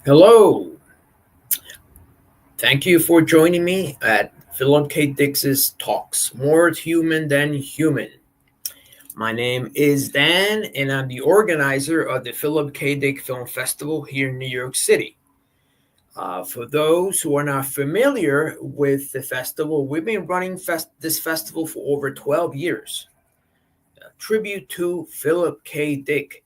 Hello. Thank you for joining me at Philip K. Dick's Talks, More Human Than Human. My name is Dan, and I'm the organizer of the Philip K. Dick Film Festival here in New York City. For those who are not familiar with the festival, we've been running this festival for over 12 years. A tribute to Philip K. Dick,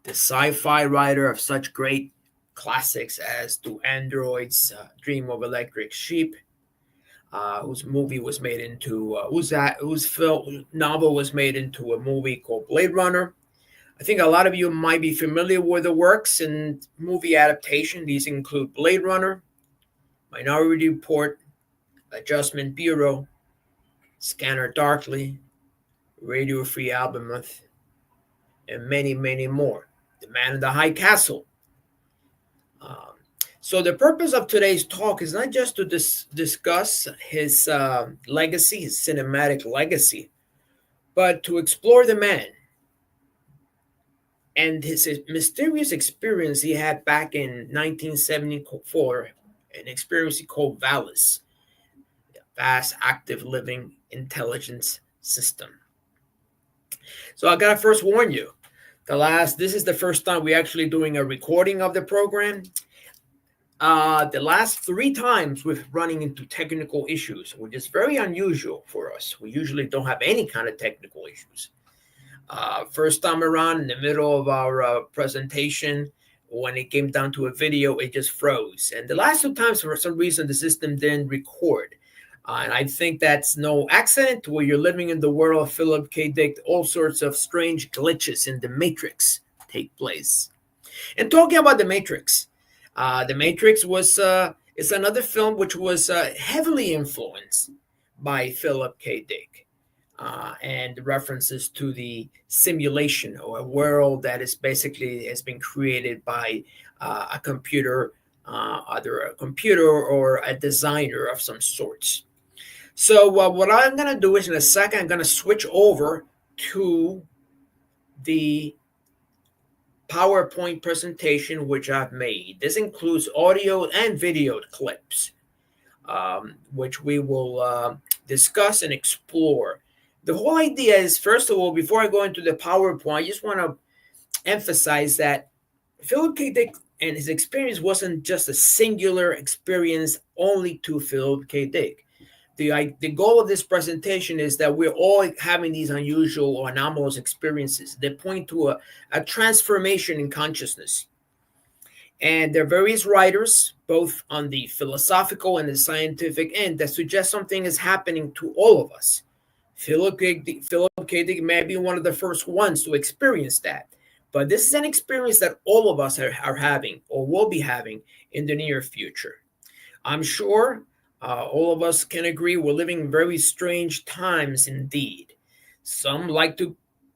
the sci-fi writer of such great classics as Do Androids Dream of Electric Sheep, whose movie was made into whose film novel was made into a movie called Blade Runner. I think a lot of you might be familiar with the works and movie adaptation. These include Blade Runner, Minority Report, Adjustment Bureau, Scanner Darkly, Radio Free Albemuth, and many, many more. The Man in the High Castle. So the purpose of today's talk is not just to discuss his legacy, his cinematic legacy, but to explore the man and his mysterious experience he had back in 1974, an experience he called VALIS, Vast Active Living Intelligence System. So I gotta first warn you, this is the first time we're actually doing a recording of the program. The last 3 times we're running into technical issues, which is very unusual for us. We usually don't have any kind of technical issues. First time around, in the middle of our presentation, when it came down to a video, it just froze. And the last 2 times, for some reason, the system didn't record. And I think that's no accident. Where you're living in the world of Philip K. Dick, all sorts of strange glitches in the Matrix take place. And talking about the Matrix, the Matrix is another film which was heavily influenced by Philip K. Dick, and references to the simulation or a world that is basically has been created by a computer, either a computer or a designer of some sorts. So what I'm going to do is in a second, I'm going to switch over to the PowerPoint presentation which I've made. This includes audio and video clips, which we will discuss and explore. The whole idea is, first of all, before I go into the PowerPoint, I just want to emphasize that Philip K. Dick and his experience wasn't just a singular experience only to Philip K. Dick. The goal of this presentation is that we're all having these unusual or anomalous experiences that point to a transformation in consciousness. And there are various writers, both on the philosophical and the scientific end, that suggest something is happening to all of us. Philip K. Dick may be one of the first ones to experience that. But this is an experience that all of us are having or will be having in the near future. I'm sure all of us can agree we're living very strange times indeed. Some like to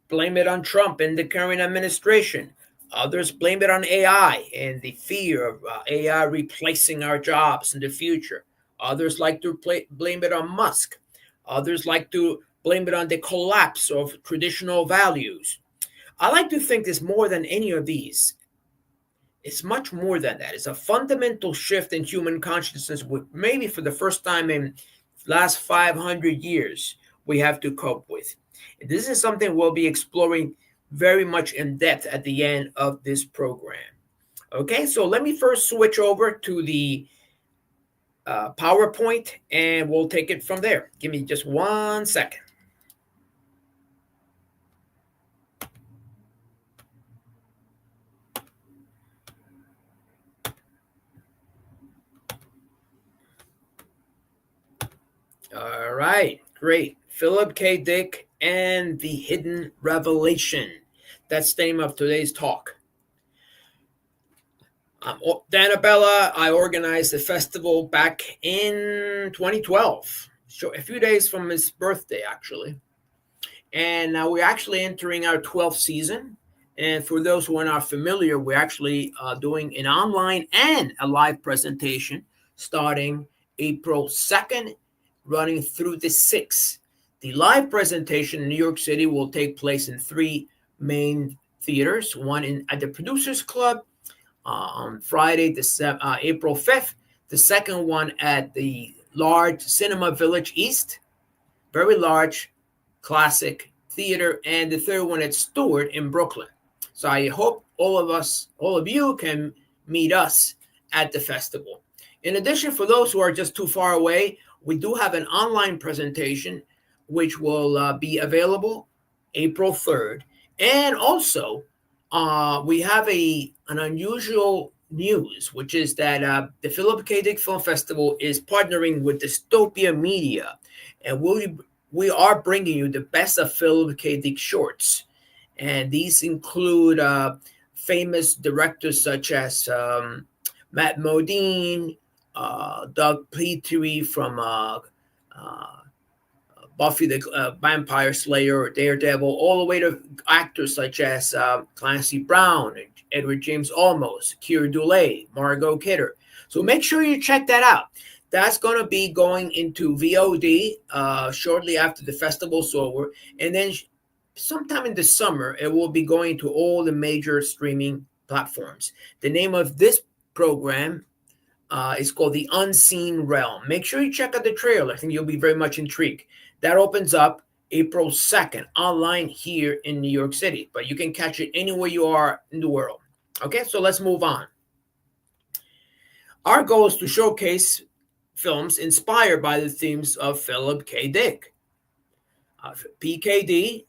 blame it on Trump and the current administration. Others blame it on AI and the fear of AI replacing our jobs in the future. Others like to blame it on Musk. Others like to blame it on the collapse of traditional values. I like to think there's more than any of these. It's much more than that. It's a fundamental shift in human consciousness, with maybe for the first time in the last 500 years we have to cope with. This is something we'll be exploring very much in depth at the end of this program. Okay, so let me first switch over to the PowerPoint and we'll take it from there. Give me just 1 second. All right, great. Philip K. Dick and the Hidden Revelation. That's the name of today's talk. I'm Dan Abella. I organized the festival back in 2012, so a few days from his birthday, actually. And now we're actually entering our 12th season. And for those who are not familiar, we're actually doing an online and a live presentation starting April 2nd, running through the 6th. The live presentation in New York City will take place in 3 main theaters, one at the Producers Club, on Friday, April 5th. The second one at the large Cinema Village East, very large, classic theater, and the third one at Stewart in Brooklyn. So I hope all of you can meet us at the festival. In addition, for those who are just too far away, we do have an online presentation which will be available April 3rd. And also, we have an unusual news, which is that the Philip K. Dick Film Festival is partnering with Dystopia Media, and we are bringing you the best of Philip K. Dick shorts. And these include famous directors such as Matt Modine, Doug Petrie from Buffy the Vampire Slayer or Daredevil, all the way to actors such as Clancy Brown, Edward James Olmos, Keira Dulé, Margot Kidder. So make sure you check that out. That's going to be going into VOD shortly after the festival's over. And then sometime in the summer, it will be going to all the major streaming platforms. The name of this program is called The Unseen Realm. Make sure you check out the trailer. I think you'll be very much intrigued. That opens up April 2nd online here in New York City, but you can catch it anywhere you are in the world. Okay, so let's move on. Our goal is to showcase films inspired by the themes of Philip K. Dick. PKD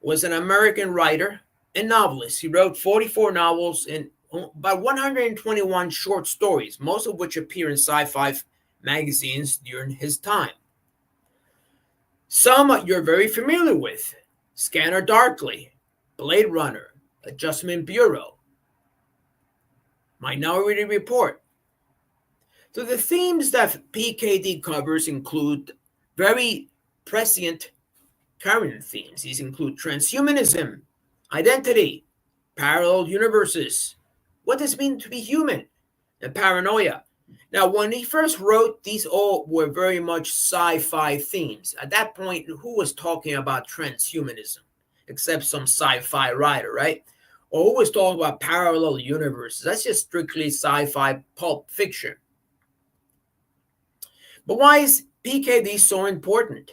was an American writer and novelist. He wrote 44 novels and about 121 short stories, most of which appear in sci-fi magazines during his time. Some you're very familiar with: Scanner Darkly, Blade Runner, Adjustment Bureau, Minority Report. So the themes that PKD covers include very prescient current themes. These include transhumanism, identity, parallel universes, what does it mean to be human, and paranoia. Now, when he first wrote, these all were very much sci-fi themes. At that point, who was talking about transhumanism? Except some sci-fi writer, right? Or who was talking about parallel universes? That's just strictly sci-fi pulp fiction. But why is PKD so important?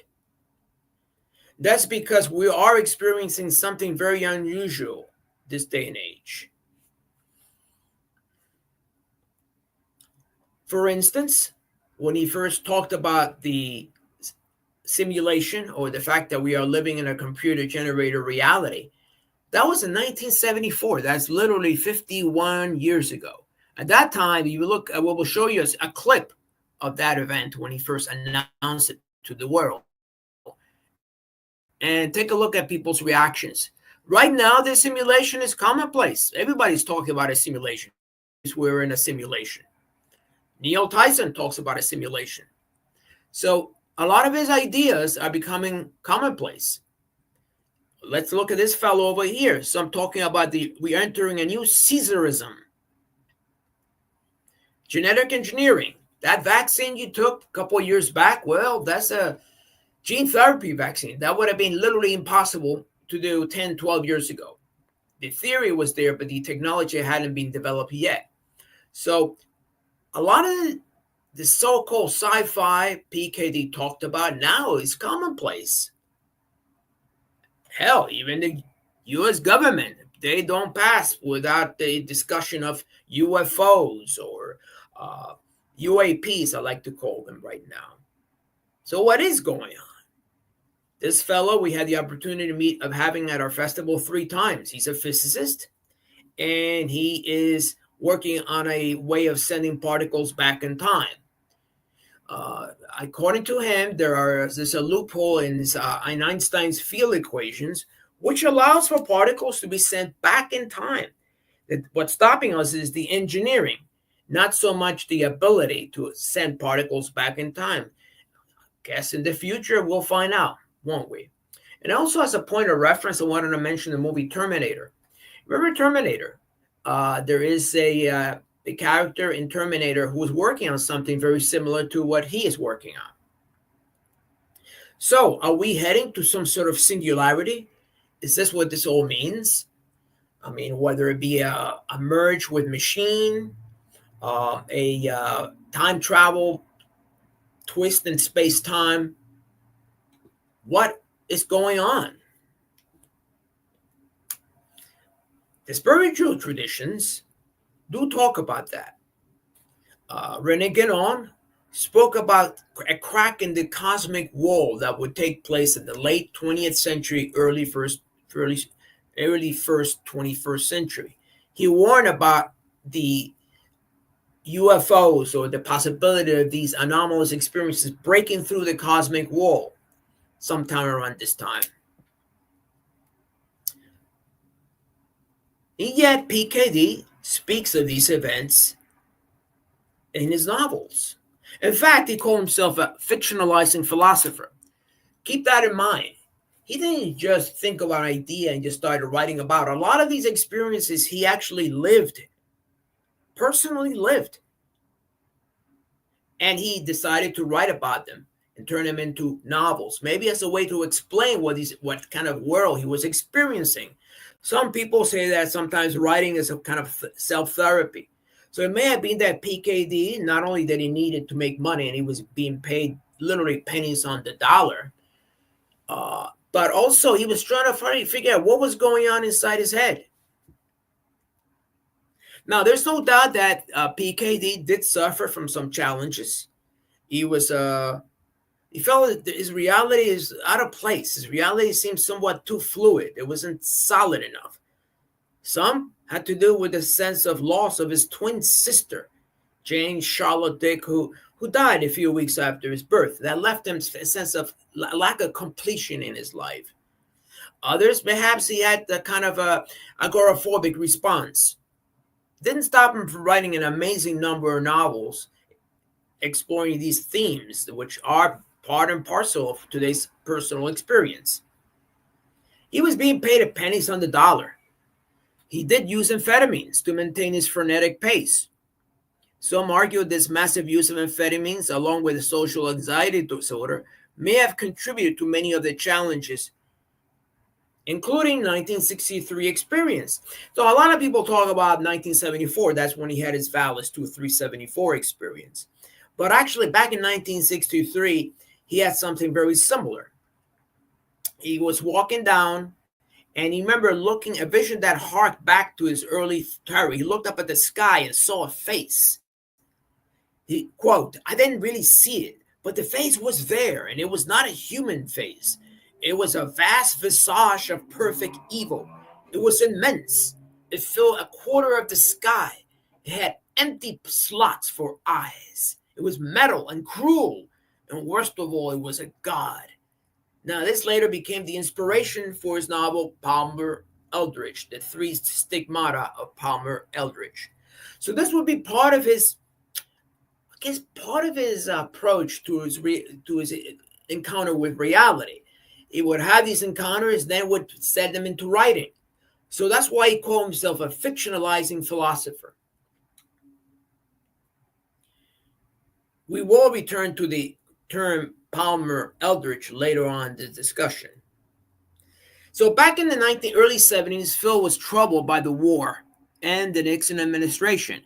That's because we are experiencing something very unusual this day and age. For instance, when he first talked about the simulation or the fact that we are living in a computer-generated reality, that was in 1974. That's literally 51 years ago. At that time, you look, we will show you a clip of that event when he first announced it to the world. And take a look at people's reactions. Right now, this simulation is commonplace. Everybody's talking about a simulation. We're in a simulation. Neil Tyson talks about a simulation. So a lot of his ideas are becoming commonplace. Let's look at this fellow over here. So I'm talking about we're entering a new Caesarism. Genetic engineering. That vaccine you took a couple of years back, well, that's a gene therapy vaccine. That would have been literally impossible to do 10, 12 years ago. The theory was there, but the technology hadn't been developed yet. So a lot of the so-called sci-fi PKD talked about now is commonplace. Hell, even the U.S. government, they don't pass without the discussion of UFOs or UAPs, I like to call them right now. So what is going on? This fellow, we had the opportunity to meet of having at our festival 3 times. He's a physicist, and he is working on a way of sending particles back in time. According to him, there's a loophole in Einstein's field equations, which allows for particles to be sent back in time. What's stopping us is the engineering, not so much the ability to send particles back in time. Guess in the future, we'll find out, won't we? And also, as a point of reference, I wanted to mention the movie Terminator. Remember Terminator? There is a character in Terminator who is working on something very similar to what he is working on. So, are we heading to some sort of singularity? Is this what this all means? I mean, whether it be a merge with machine, a time travel twist in space time, what is going on? The spiritual traditions do talk about that. Rene Guénon spoke about a crack in the cosmic wall that would take place in the late 20th century, early first 21st century. He warned about the UFOs, or the possibility of these anomalous experiences breaking through the cosmic wall sometime around this time. And yet, PKD speaks of these events in his novels. In fact, he called himself a fictionalizing philosopher. Keep that in mind. He didn't just think about an idea and just started writing about it. A lot of these experiences he actually lived, personally lived. And he decided to write about them and turn them into novels, maybe as a way to explain what kind of world he was experiencing. Some people say that sometimes writing is a kind of self-therapy. So it may have been that PKD, not only that he needed to make money and he was being paid literally pennies on the dollar, but also he was trying to figure out what was going on inside his head. Now, there's no doubt that PKD did suffer from some challenges. He felt that his reality is out of place. His reality seemed somewhat too fluid. It wasn't solid enough. Some had to do with the sense of loss of his twin sister, Jane Charlotte Dick, who died a few weeks after his birth. That left him a sense of lack of completion in his life. Others, perhaps he had the kind of a agoraphobic response. Didn't stop him from writing an amazing number of novels exploring these themes, which are part and parcel of today's personal experience. He was being paid at pennies on the dollar. He did use amphetamines to maintain his frenetic pace. Some argue this massive use of amphetamines, along with a social anxiety disorder, may have contributed to many of the challenges, including 1963 experience. So a lot of people talk about 1974. That's when he had his VALIS 2374 experience. But actually, back in 1963, he had something very similar. He was walking down, and he remember looking a vision that harked back to his early terror. He looked up at the sky and saw a face. He, quote, I didn't really see it, but the face was there, and it was not a human face. It was a vast visage of perfect evil. It was immense. It filled a quarter of the sky. It had empty slots for eyes. It was metal and cruel. And worst of all, it was a god. Now, this later became the inspiration for his novel Palmer Eldritch, The Three Stigmata of Palmer Eldritch. So this would be part of his, approach to his encounter with reality. He would have these encounters, then would set them into writing. So that's why he called himself a fictionalizing philosopher. We will return to the term Palmer Eldritch later on in the discussion. So back in the early 70s, Phil was troubled by the war and the Nixon administration.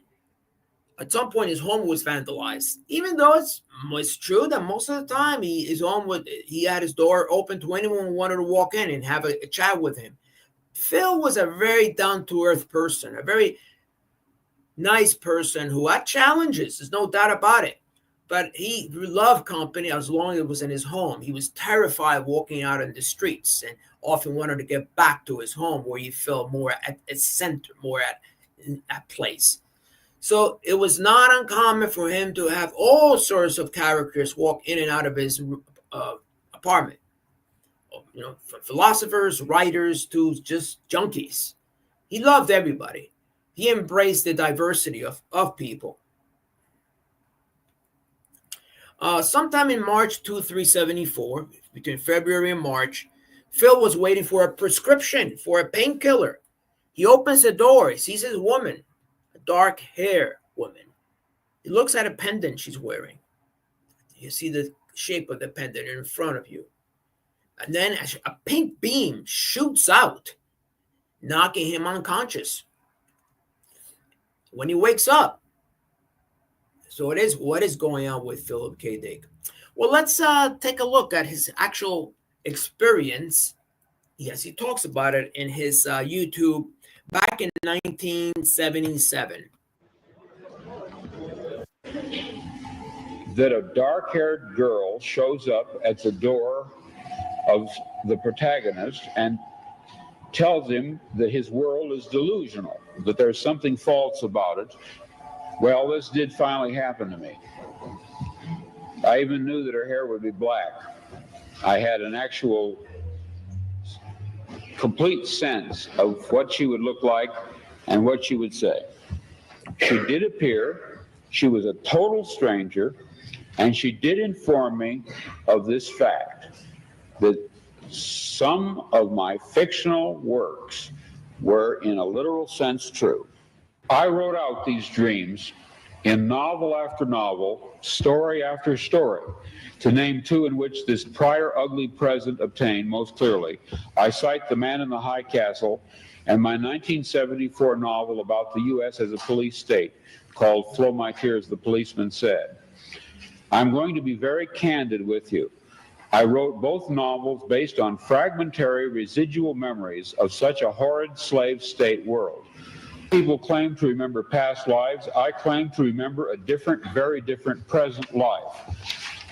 At some point, his home was vandalized, even though it's true that most of the time he had his door open to anyone who wanted to walk in and have a chat with him. Phil was a very down-to-earth person, a very nice person who had challenges. There's no doubt about it. But he loved company as long as it was in his home. He was terrified walking out in the streets and often wanted to get back to his home where he felt more at its center, more at place. So it was not uncommon for him to have all sorts of characters walk in and out of his apartment. From philosophers, writers, to just junkies. He loved everybody. He embraced the diversity of people. Sometime in March 2374, between February and March, Phil was waiting for a prescription for a painkiller. He opens the door. He sees his woman, a dark-haired woman. He looks at a pendant she's wearing. You see the shape of the pendant in front of you. And then a pink beam shoots out. knocking him unconscious when he wakes up. So it is what is going on with Philip K. Dick. Well, let's take a look at his actual experience. Yes, he talks about it in his YouTube back in 1977. That a dark-haired girl shows up at the door of the protagonist and tells him that his world is delusional, that there's something false about it. Well, this did finally happen to me. I even knew that her hair would be black. I had an actual complete sense of what she would look like and what she would say. She did appear. She was a total stranger, and she did inform me of this fact, that some of my fictional works were in a literal sense true. I wrote out these dreams in novel after novel, story after story. To name two in which this prior ugly present obtained most clearly, I cite The Man in the High Castle and my 1974 novel about the U.S. as a police state called Flow My Tears, the Policeman Said. I'm going to be very candid with you. I wrote both novels based on fragmentary residual memories of such a horrid slave state world. People claim to remember past lives. I claim to remember a different, very different present life.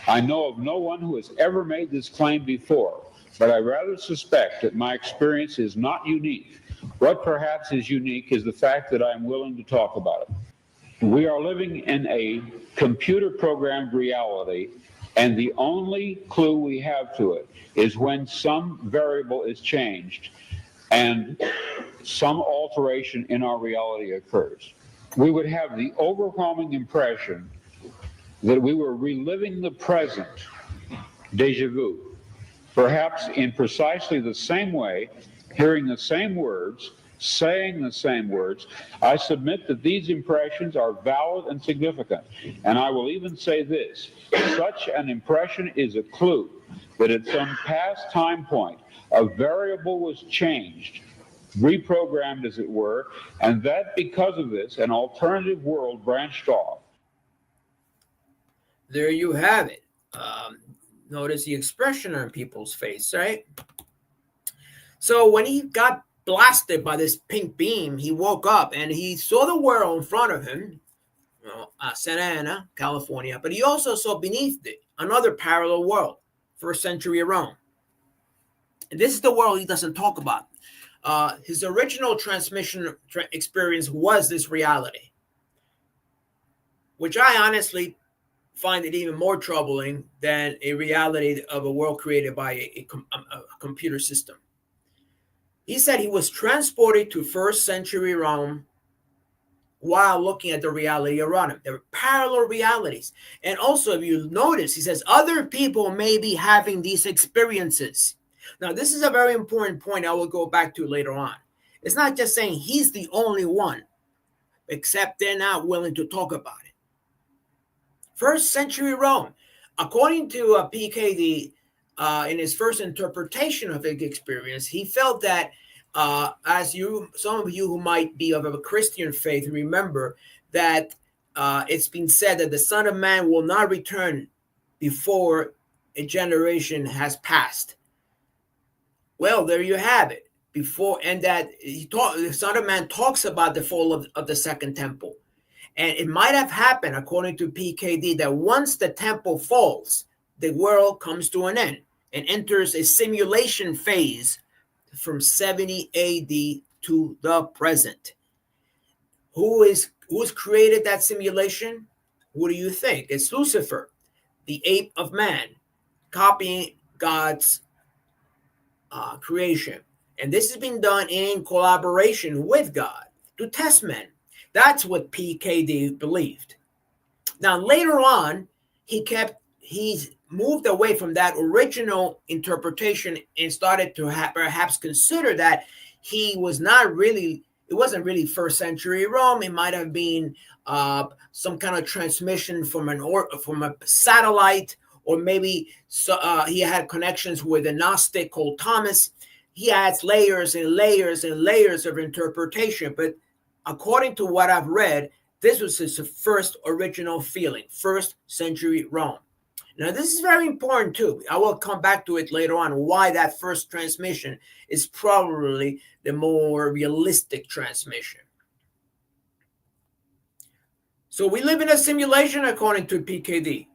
I know of no one who has ever made this claim before, but I rather suspect that my experience is not unique. What perhaps is unique is the fact that I'm willing to talk about it. We are living in a computer-programmed reality, and the only clue we have to it is when some variable is changed and some alteration in our reality occurs. We would have the overwhelming impression that we were reliving the present, déjà vu, perhaps in precisely the same way, hearing the same words, saying the same words. I submit that these impressions are valid and significant, and I will even say this: such an impression is a clue that at some past time point, a variable was changed, reprogrammed as it were, and that because of this, an alternative world branched off. There you have it. Notice the expression on people's face, right? So when he got blasted by this pink beam, he woke up and he saw the world in front of him, Santa Ana, California, but he also saw beneath it another parallel world, first century Rome. And this is the world he doesn't talk about. His original transmission experience was this reality, which I honestly find it even more troubling than a reality of a world created by a computer system. He said he was transported to first century Rome while looking at the reality around him. There were parallel realities. And also, if you notice, he says other people may be having these experiences. Now, this is a very important point I will go back to later on. It's not just saying he's the only one, except they're not willing to talk about it. First century Rome, according to PKD, in his first interpretation of his experience, he felt that, some of you who might be of a Christian faith remember that it's been said that the Son of Man will not return before a generation has passed. Well, there you have it. Before, and that the Son of Man talks about the fall of the second temple. And it might have happened, according to PKD, that once the temple falls, the world comes to an end and enters a simulation phase from 70 AD to the present. Who's created that simulation? What do you think? It's Lucifer, the ape of man, copying God's creation. And this has been done in collaboration with God to test men. That's what PKD believed. Now, later on, he's moved away from that original interpretation and started to perhaps consider that it wasn't really first century Rome. It might have been some kind of transmission from a satellite, or maybe he had connections with a Gnostic called Thomas. he adds layers and layers and layers of interpretation. But according to what I've read, this was his first original feeling, first century Rome. Now, this is very important too. I will come back to it later on, why that first transmission is probably the more realistic transmission. So we live in a simulation according to PKD.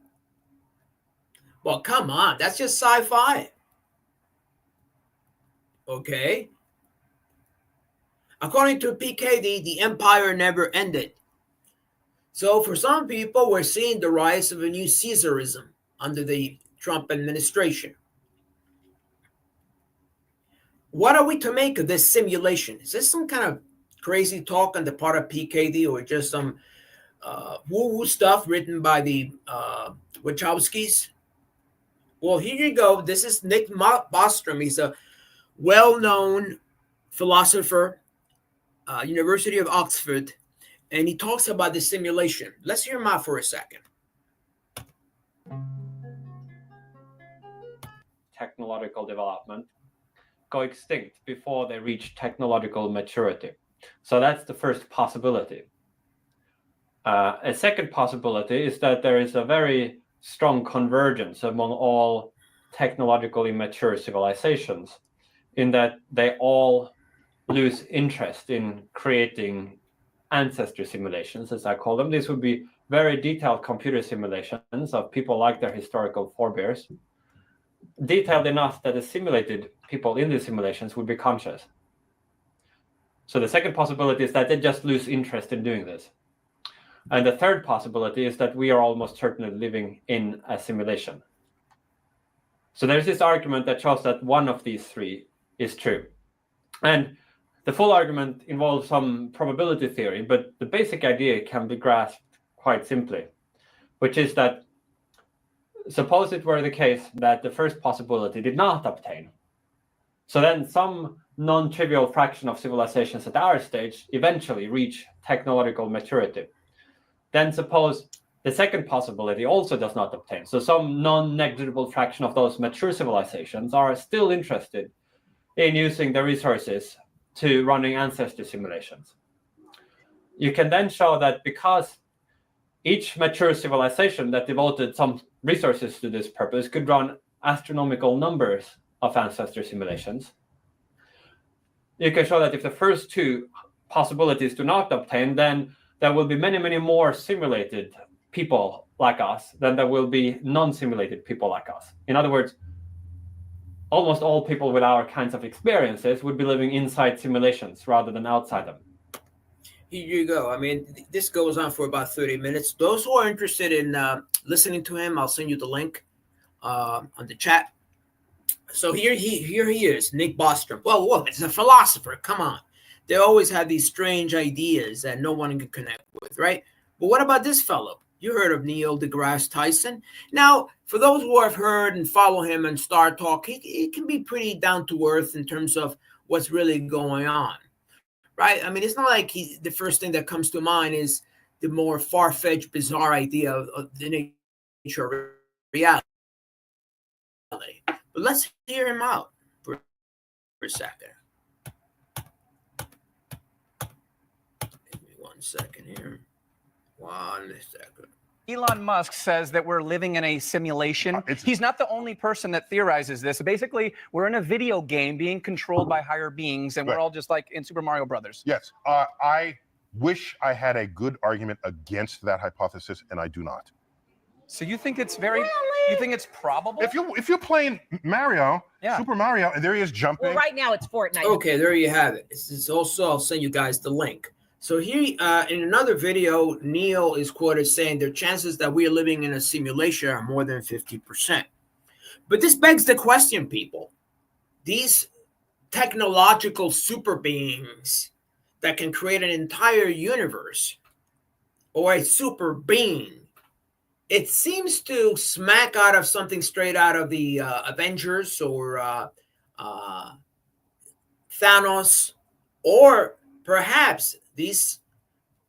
Well, come on, that's just sci-fi. Okay. According to PKD, the empire never ended. So for some people, we're seeing the rise of a new Caesarism under the Trump administration. What are we to make of this simulation? Is this some kind of crazy talk on the part of PKD, or just some woo-woo stuff written by the Wachowskis? Well, here you go. This is Nick Bostrom. He's a well-known philosopher, University of Oxford, and he talks about the simulation. Let's hear him out for a second. Technological development go extinct before they reach technological maturity. So that's the first possibility. A second possibility is that there is a very strong convergence among all technologically mature civilizations, in that they all lose interest in creating ancestry simulations, as I call them. These would be very detailed computer simulations of people like their historical forebears, detailed enough that the simulated people in these simulations would be conscious. So the second possibility is that they just lose interest in doing this. And the third possibility is that we are almost certainly living in a simulation. So there's this argument that shows that one of these three is true. And the full argument involves some probability theory, but the basic idea can be grasped quite simply, which is that suppose it were the case that the first possibility did not obtain. So then some non-trivial fraction of civilizations at our stage eventually reach technological maturity. Then suppose the second possibility also does not obtain. So some non-negligible fraction of those mature civilizations are still interested in using the resources to running ancestry simulations. You can then show that because each mature civilization that devoted some resources to this purpose could run astronomical numbers of ancestry simulations, you can show that if the first two possibilities do not obtain, then there will be many, many more simulated people like us than there will be non-simulated people like us. In other words, almost all people with our kinds of experiences would be living inside simulations rather than outside them. Here you go. I mean, this goes on for about 30 minutes. Those who are interested in listening to him, I'll send you the link on the chat. So here he is, Nick Bostrom. Well, look, it's a philosopher. Come on. They always have these strange ideas that no one can connect with, right? But what about this fellow? You heard of Neil deGrasse Tyson. Now, for those who have heard and follow him and Star Talk, he can be pretty down to earth in terms of what's really going on, right? I mean, it's not like the first thing that comes to mind is the more far-fetched, bizarre idea of the nature of reality. But let's hear him out for a second. Give me 1 second here. 1 second. Elon Musk says that we're living in a simulation. He's not the only person that theorizes this. Basically, we're in a video game being controlled by higher beings, and we're all just like in Super Mario Brothers. Yes. I wish I had a good argument against that hypothesis, and I do not. So you think it's very, you think it's probable? If you're playing Mario, Super Mario, and there he is jumping. Well, right now it's Fortnite. Okay, there you have it. This is also, I'll send you guys the link. So here, in another video, Neil is quoted saying the chances that we are living in a simulation are more than 50%. But this begs the question, people. These technological super beings that can create an entire universe or a super being, it seems to smack out of something straight out of the Avengers or Thanos, or perhaps these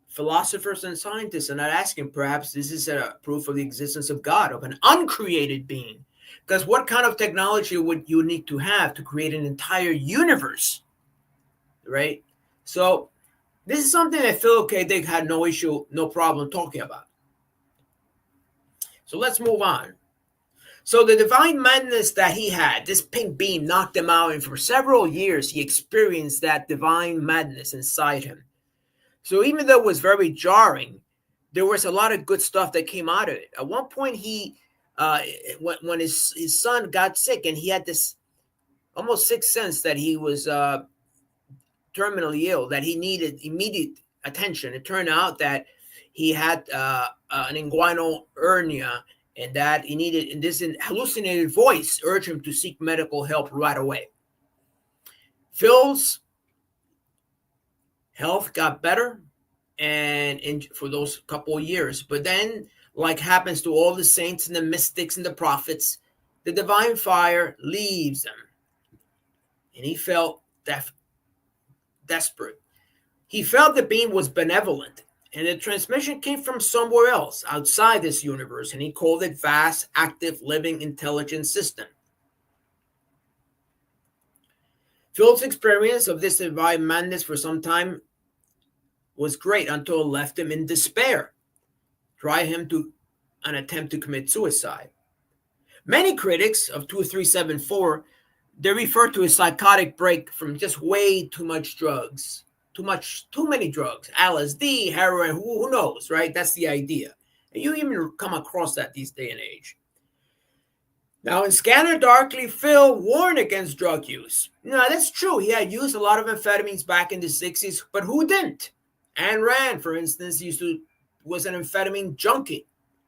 philosophers and scientists are not asking, perhaps this is a proof of the existence of God, of an uncreated being Because what kind of technology would you need to have to create an entire universe, right? So this is something that Philip K. Dick had no issue, no problem talking about. So let's move on. So the divine madness that he had, this pink beam knocked him out, and for several years he experienced that divine madness inside him. So even though it was very jarring, there was a lot of good stuff that came out of it. At one point, when his son got sick, and he had this almost sixth sense that he was terminally ill, that he needed immediate attention. It turned out that he had an inguinal hernia, and that he needed, and this hallucinated voice urged him to seek medical help right away. Phil's health got better, and for those couple of years, but then, like happens to all the saints and the mystics and the prophets, the divine fire leaves him, and he felt desperate. He felt the being was benevolent, and the transmission came from somewhere else outside this universe, and he called it vast, active, living, intelligent system. Phil's experience of this divine madness for some time was great until it left him in despair, drive him to an attempt to commit suicide. Many critics of 2374, they refer to a psychotic break from just way too much drugs. Too many drugs, LSD, heroin, who knows, right? That's the idea. And you even come across that these day and age. Now, in Scanner Darkly, Phil warned against drug use. Now, that's true. He had used a lot of amphetamines back in the 60s, but who didn't? Ayn Rand, for instance, was an amphetamine junkie.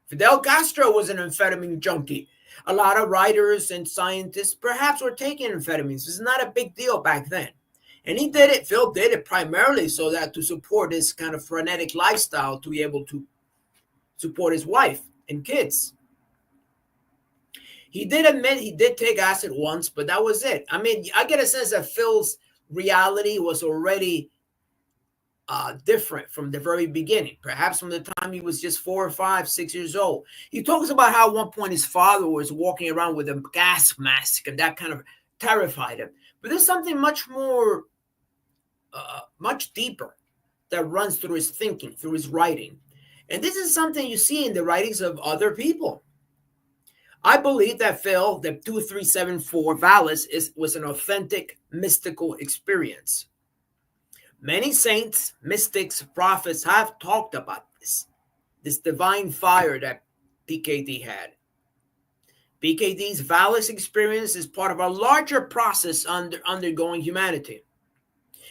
Fidel Castro was an amphetamine junkie. A lot of writers and scientists perhaps were taking amphetamines. It's not a big deal back then. And Phil did it primarily so that to support this kind of frenetic lifestyle, to be able to support his wife and kids. He did admit he did take acid once, but that was it. I mean, I get a sense that Phil's reality was already different from the very beginning, perhaps from the time he was just 4 or 5, 6 years old. He talks about how at one point his father was walking around with a gas mask, and that kind of terrified him. But there's something much more, much deeper that runs through his thinking, through his writing. And this is something you see in the writings of other people. I believe that Phil, the 2374 VALIS, was an authentic mystical experience. Many saints, mystics, prophets have talked about this divine fire that PKD had. PKD's VALIS experience is part of a larger process undergoing humanity.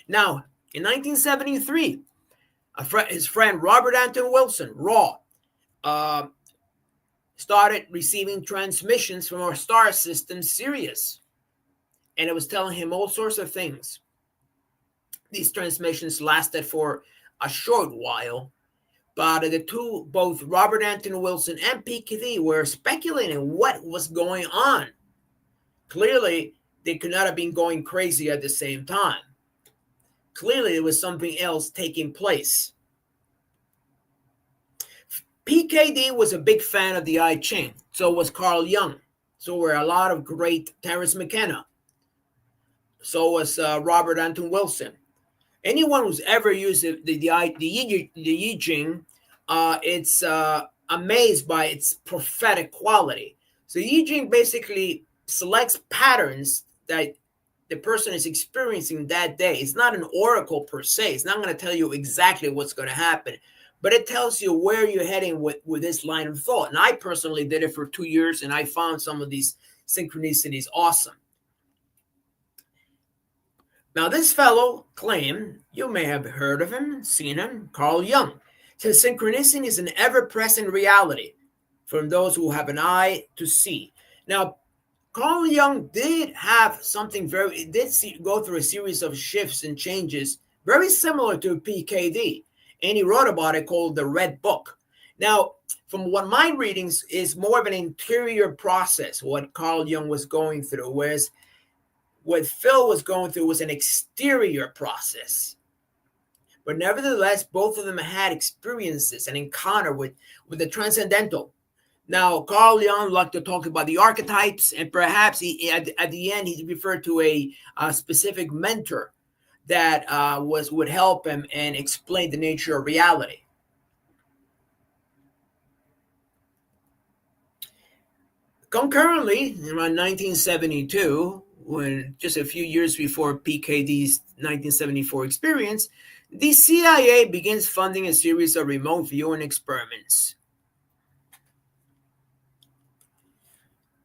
Now, in 1973, his friend Robert Anton Wilson, Raw, started receiving transmissions from our star system, Sirius. And it was telling him all sorts of things. These transmissions lasted for a short while, but both Robert Anton Wilson and PKD were speculating what was going on. Clearly, they could not have been going crazy at the same time. Clearly, there was something else taking place. PKD was a big fan of the I Ching. So was Carl Jung. So were a lot of great Terence McKenna. So was Robert Anton Wilson. Anyone who's ever used the I Ching, it's amazed by its prophetic quality. So I Ching basically selects patterns that the person is experiencing that day. It's not an oracle per se. It's not going to tell you exactly what's going to happen, but it tells you where you're heading with this line of thought. And I personally did it for 2 years, and I found some of these synchronicities awesome. Now, this fellow claimed, you may have heard of him, seen him, Carl Jung, says synchronicity is an ever-present reality from those who have an eye to see. Now, Carl Jung did have something go through a series of shifts and changes very similar to PKD, and he wrote about it called the Red Book. Now, from what my readings is more of an interior process, what Carl Jung was going through, whereas what Phil was going through was an exterior process. But nevertheless, both of them had experiences, an encounter with the transcendental. Now, Carl Jung liked to talk about the archetypes, and perhaps at the end he referred to a specific mentor that would help him and explain the nature of reality. Concurrently, around 1972, when just a few years before PKD's 1974 experience, the CIA begins funding a series of remote viewing experiments.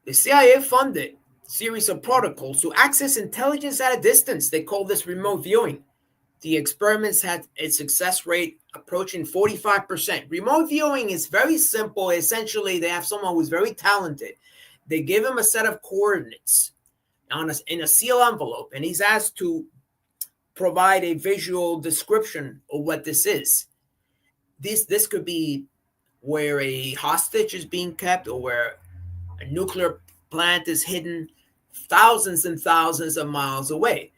The CIA funded a series of protocols to access intelligence at a distance. They call this remote viewing. The experiments had a success rate approaching 45%. Remote viewing is very simple. Essentially, they have someone who's very talented. They give him a set of coordinates in a seal envelope, and he's asked to provide a visual description of what this is. This could be where a hostage is being kept, or where a nuclear plant is hidden thousands and thousands of miles away.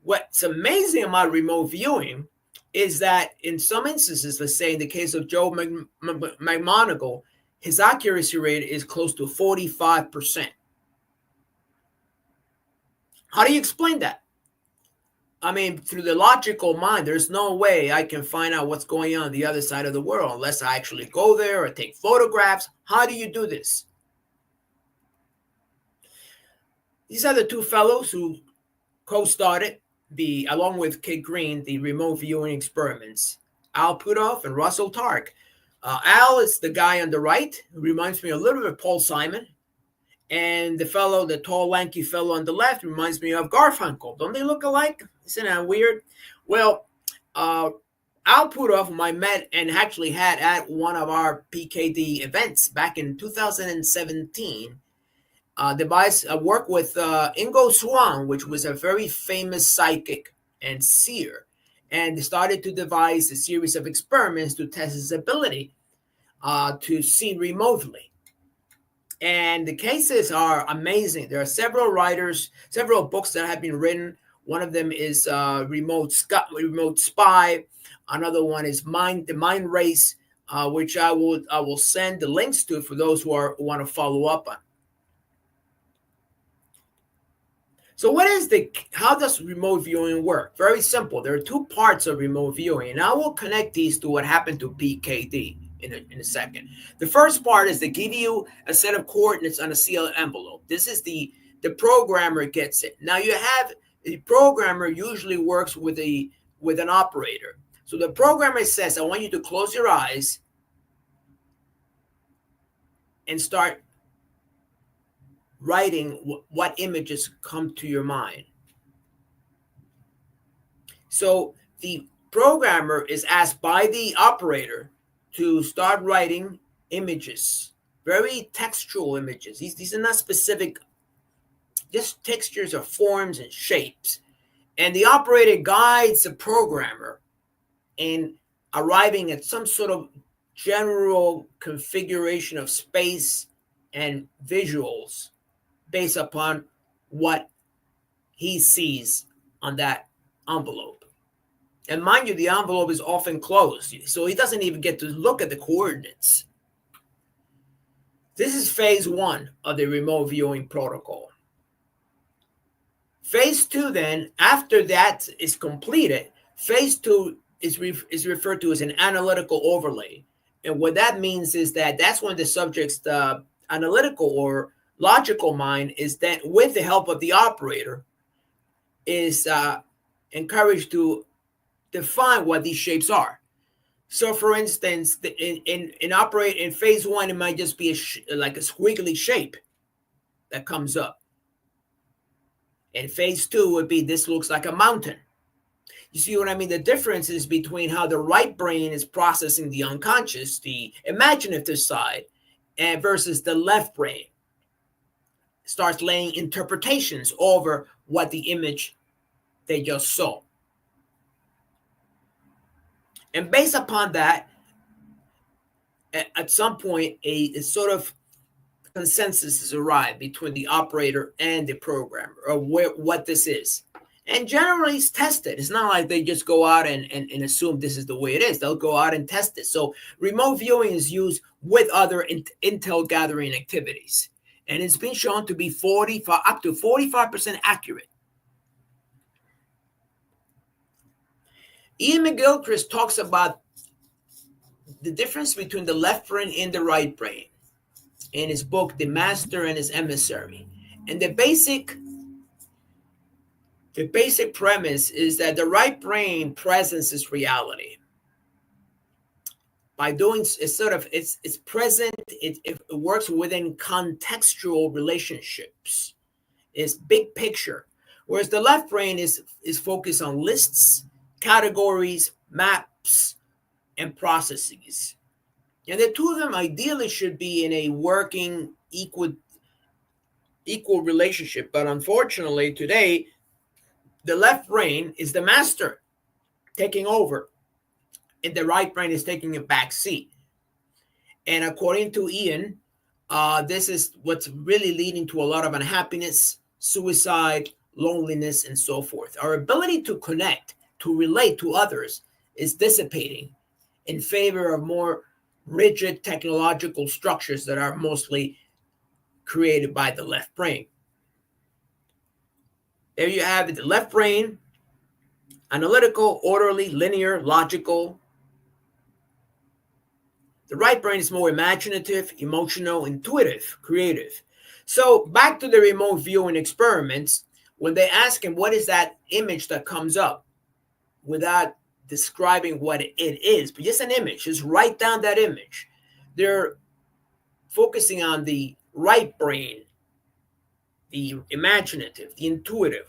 What's amazing about remote viewing is that in some instances, let's say in the case of Joe McMoneagle, his accuracy rate is close to 45%. How do you explain that? I mean, through the logical mind, there's no way I can find out what's going on the other side of the world unless I actually go there or take photographs. How do you do this? These are the two fellows who co-started, along with Kid Green, the remote viewing experiments, Al Puthoff and Russell Targ. Al is the guy on the right, who reminds me a little bit of Paul Simon. And the tall, lanky fellow on the left reminds me of Garfunkel. Don't they look alike? Isn't that weird? Well, Al Puthoff, whom I met and actually had at one of our PKD events back in 2017, worked with Ingo Swann, which was a very famous psychic and seer, and started to devise a series of experiments to test his ability to see remotely. And the cases are amazing. There are several books that have been written. One of them is Remote Spy. Another one is The Mind Race, which I will send the links to for those who want to follow up on. So how does remote viewing work? Very simple. There are two parts of remote viewing, and I will connect these to what happened to PKD in a second. The first part is they give you a set of coordinates on a sealed envelope. This is the programmer gets it. Now the programmer usually works with an operator. So the programmer says, I want you to close your eyes and start writing what images come to your mind. So the programmer is asked by the operator to start writing images, very textual images. These are not specific, just textures of forms and shapes. And the operator guides the programmer in arriving at some sort of general configuration of space and visuals based upon what he sees on that envelope. And mind you, the envelope is often closed, so he doesn't even get to look at the coordinates. This is phase 1 of the remote viewing protocol. Phase 2, then, after that is completed, phase 2 is referred to as an analytical overlay. And what that means is that's when the subject's analytical or logical mind is then, with the help of the operator, is encouraged to define what these shapes are. So, for instance, in phase 1, it might just be like a squiggly shape that comes up. And phase 2 would be, this looks like a mountain. You see what I mean? The difference is between how the right brain is processing the unconscious, the imaginative side, and versus the left brain starts laying interpretations over what the image they just saw. And based upon that, at some point, a sort of consensus is arrived between the operator and the programmer of what this is. And generally it's tested. It's not like they just go out and assume this is the way it is. They'll go out and test it. So remote viewing is used with other intel gathering activities. And it's been shown to be up to 45% accurate. Ian McGilchrist talks about the difference between the left brain and the right brain in his book, The Master and His Emissary. And the basic premise is that the right brain presents reality. By doing it's present, it works within contextual relationships. It's big picture. Whereas the left brain is focused on lists, categories, maps, and processes. And the two of them ideally should be in a working equal relationship. But unfortunately, today, the left brain is the master taking over, and the right brain is taking a back seat. And according to Ian, this is what's really leading to a lot of unhappiness, suicide, loneliness, and so forth. Our ability to connect, to relate to others is dissipating in favor of more rigid technological structures that are mostly created by the left brain. There you have it, the left brain, analytical, orderly, linear, logical. The right brain is more imaginative, emotional, intuitive, creative. So back to the remote viewing experiments, when they ask him what is that image that comes up without describing what it is, but just an image, just write down that image. They're focusing on the right brain, the imaginative, the intuitive.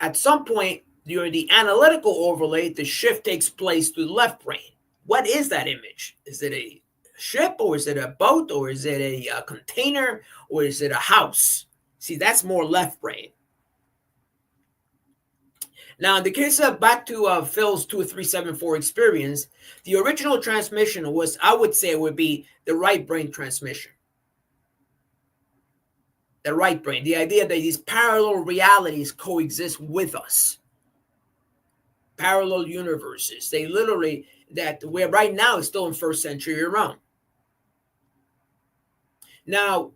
At some point during the analytical overlay, the shift takes place to the left brain. What is that image? Is it a ship, or is it a boat, or is it a container, or is it a house? See, that's more left brain. Now, in the case of back to Phil's 2374 experience, the original transmission was, I would say, would be the right brain transmission. The right brain, the idea that these parallel realities coexist with us. Parallel universes. They literally, that we're right now is still in first century Iran. Now,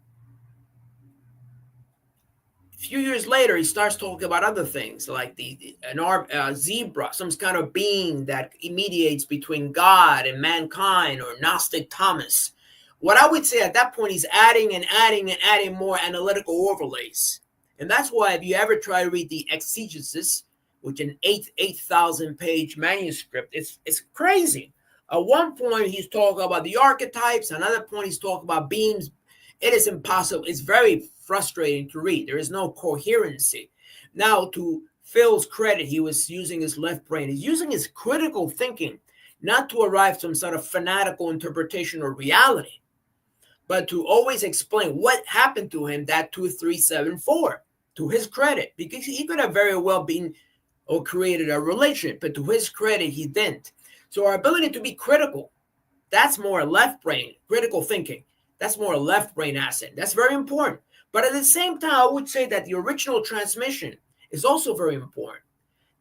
a few years later, he starts talking about other things like an zebra, some kind of being that mediates between God and mankind, or Gnostic Thomas. What I would say at that point, he's adding and adding and adding more analytical overlays. And that's why if you ever try to read the exegesis, which an 8,000 page manuscript, it's crazy. At one point, he's talking about the archetypes. Another point, he's talking about beams. It is impossible. It's very frustrating to read. There is no coherency. Now, to Phil's credit, he was using his left brain. He's using his critical thinking, not to arrive at some sort of fanatical interpretation of reality, but to always explain what happened to him that 2374, to his credit, because he could have very well been or created a relationship, but to his credit, he didn't. So our ability to be critical, that's more left brain, critical thinking. That's more a left brain asset. That's very important. But at the same time, I would say that the original transmission is also very important,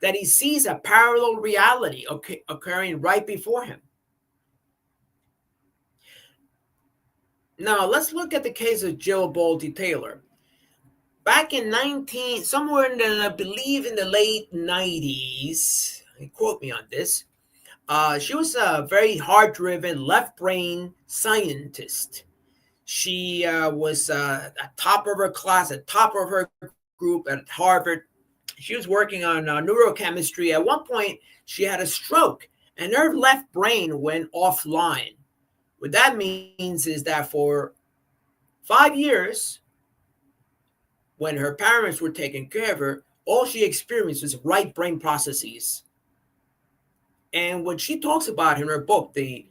that he sees a parallel reality occurring right before him. Now, let's look at the case of Jill Bolte Taylor. Back in somewhere in the, I believe in the late 90s, quote me on this, she was a very hard-driven, left-brain scientist. She was at top of her class, at top of her group at Harvard. She was working on neurochemistry. At one point, she had a stroke, and her left brain went offline. What that means is that for 5 years, when her parents were taking care of her, all she experienced was right brain processes. And what she talks about in her book, The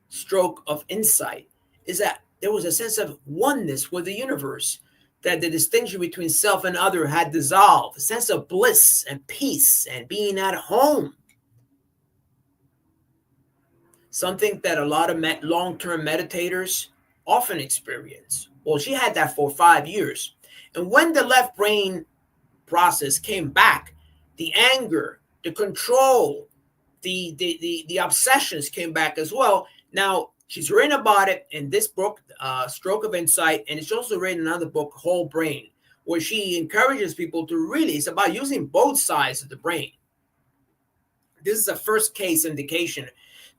Stroke of Insight, is that there was a sense of oneness with the universe, that the distinction between self and other had dissolved, a sense of bliss and peace and being at home. Something that a lot of long-term meditators often experience. Well, she had that for 5 years. And when the left brain process came back. The anger, the control, the obsessions came back as well. Now, she's written about it in this book, Stroke of Insight, and it's also written another book, Whole Brain, where she encourages people to really, it's about using both sides of the brain. This is a first case indication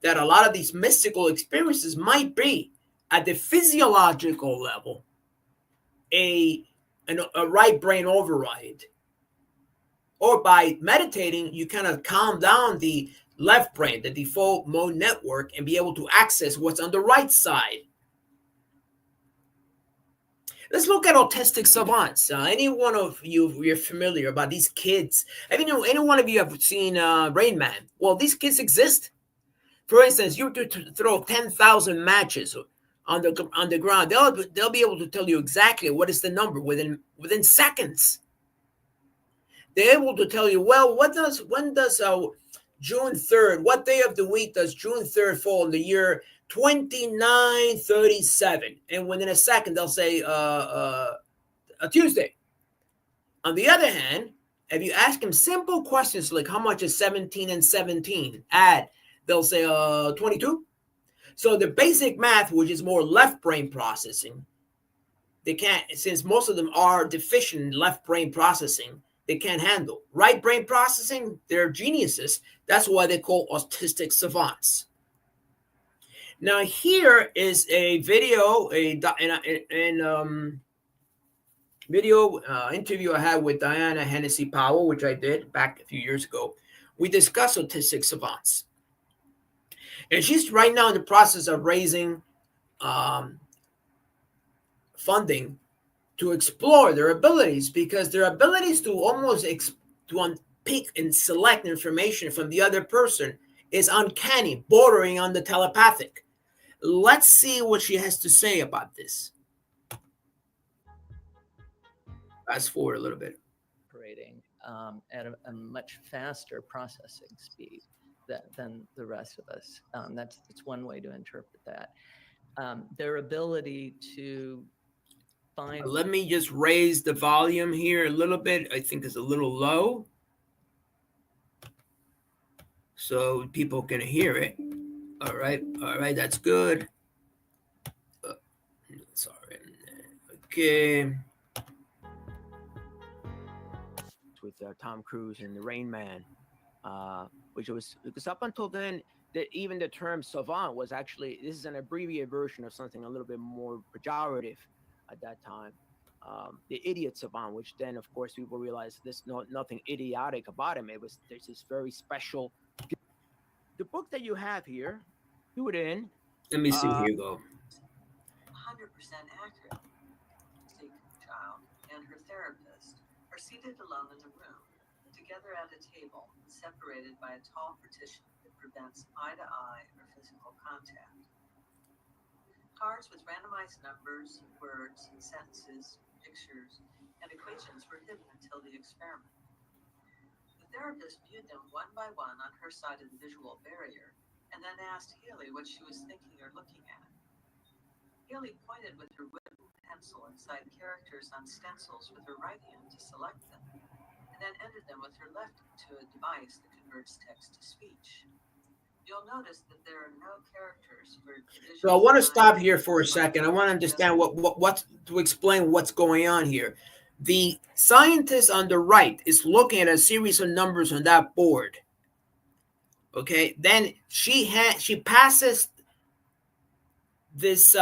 that a lot of these mystical experiences might be at the physiological level a right brain override. Or by meditating, you kind of calm down the left brain, the default mode network, and be able to access what's on the right side. Let's look at autistic savants. Any one of you're familiar about these kids. Any one of you have seen Rain Man? Well, these kids exist. For instance, you throw 10,000 matches on the ground. They'll be able to tell you exactly what is the number within seconds. They're able to tell you, well, when does June 3rd, what day of the week does June 3rd fall in the year 2937? And within a second, they'll say a Tuesday. On the other hand, if you ask them simple questions like how much is 17 and 17 add, they'll say 22. So the basic math, which is more left brain processing, they can't, since most of them are deficient in left brain processing, they can't handle. Right brain processing, they're geniuses. That's why they call autistic savants. Now here is a video, video interview I had with Diana Hennessy Powell, which I did back a few years ago. We discussed autistic savants. And she's right now in the process of raising funding to explore their abilities, because their abilities to almost to unpick and select information from the other person is uncanny, bordering on the telepathic. Let's see what she has to say about this. Fast forward a little bit. Operating at a much faster processing speed than the rest of us. That's one way to interpret that. Their ability to find. Let me just raise the volume here a little bit. I think it's a little low, so people can hear it. All right, that's good. Sorry. Okay. With Tom Cruise and the Rain Man, which was, because up until then, even the term savant was actually, this is an abbreviated version of something a little bit more pejorative at that time. The idiot savant, which then, of course, people realized there's nothing idiotic about him. There's this very special. The book that you have here, do it in. Let me see. Here you go. 100% accurate. The child and her therapist are seated alone in the room, together at a table, separated by a tall partition that prevents eye-to-eye or physical contact. Cards with randomized numbers, words, sentences, pictures, and equations were hidden until the experiment. The therapist viewed them one by one on her side of the visual barrier, and then asked Healy what she was thinking or looking at. Healy pointed with her wooden pencil inside characters on stencils with her right hand to select them, and then entered them with her left to a device that converts text to speech. You'll notice that there are no characters for division. So I want to stop here for a second. I want to understand what to explain what's going on here. The scientist on the right is looking at a series of numbers on that board. Okay, then she passes this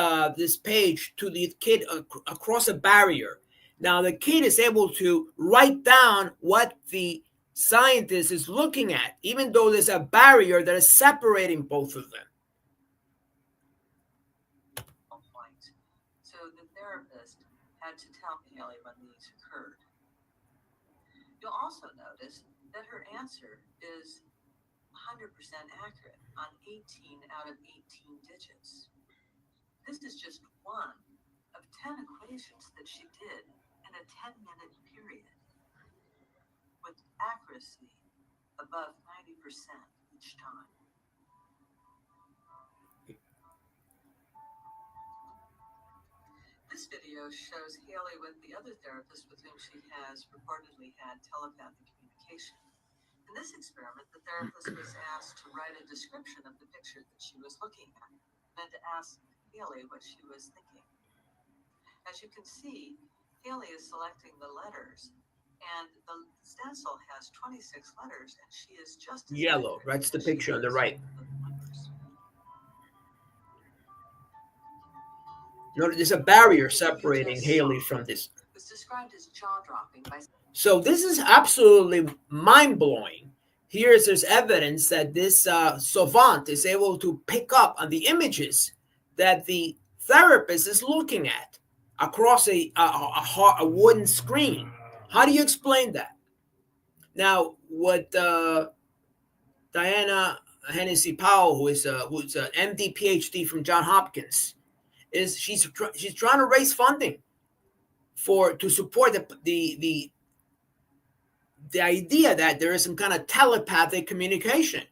page to the kid across a barrier. Now the kid is able to write down what the scientist is looking at, even though there's a barrier that is separating both of them. So the therapist had to tell Haley when these occurred. You'll also notice that her answer is 100% accurate on 18 out of 18 digits. This is just one of 10 equations that she did in a 10-minute period, with accuracy above 90% each time. This video shows Haley with the other therapist with whom she has reportedly had telepathic communication. In this experiment, the therapist was asked to write a description of the picture that she was looking at and to ask Haley what she was thinking. As you can see, Haley is selecting the letters, and the stencil has 26 letters, and she is just as Yellow. accurate That's the as she picture on the is right. with the numbers. Notice there's a barrier separating Haley from this. Was described as jaw-dropping by. So this is absolutely mind-blowing. There's evidence that this savant is able to pick up on the images that the therapist is looking at across a wooden screen. How do you explain that? Now, what Diana Hennessy Powell, who's an MD PhD from Johns Hopkins, is she's trying to raise funding to support the idea that there is some kind of telepathic communication.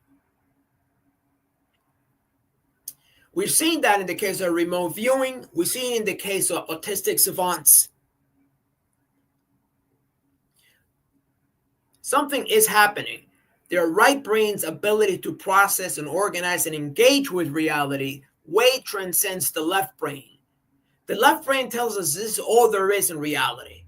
We've seen that in the case of remote viewing. We've seen it in the case of autistic savants. Something is happening. Their right brain's ability to process and organize and engage with reality way transcends the left brain. The left brain tells us this is all there is in reality.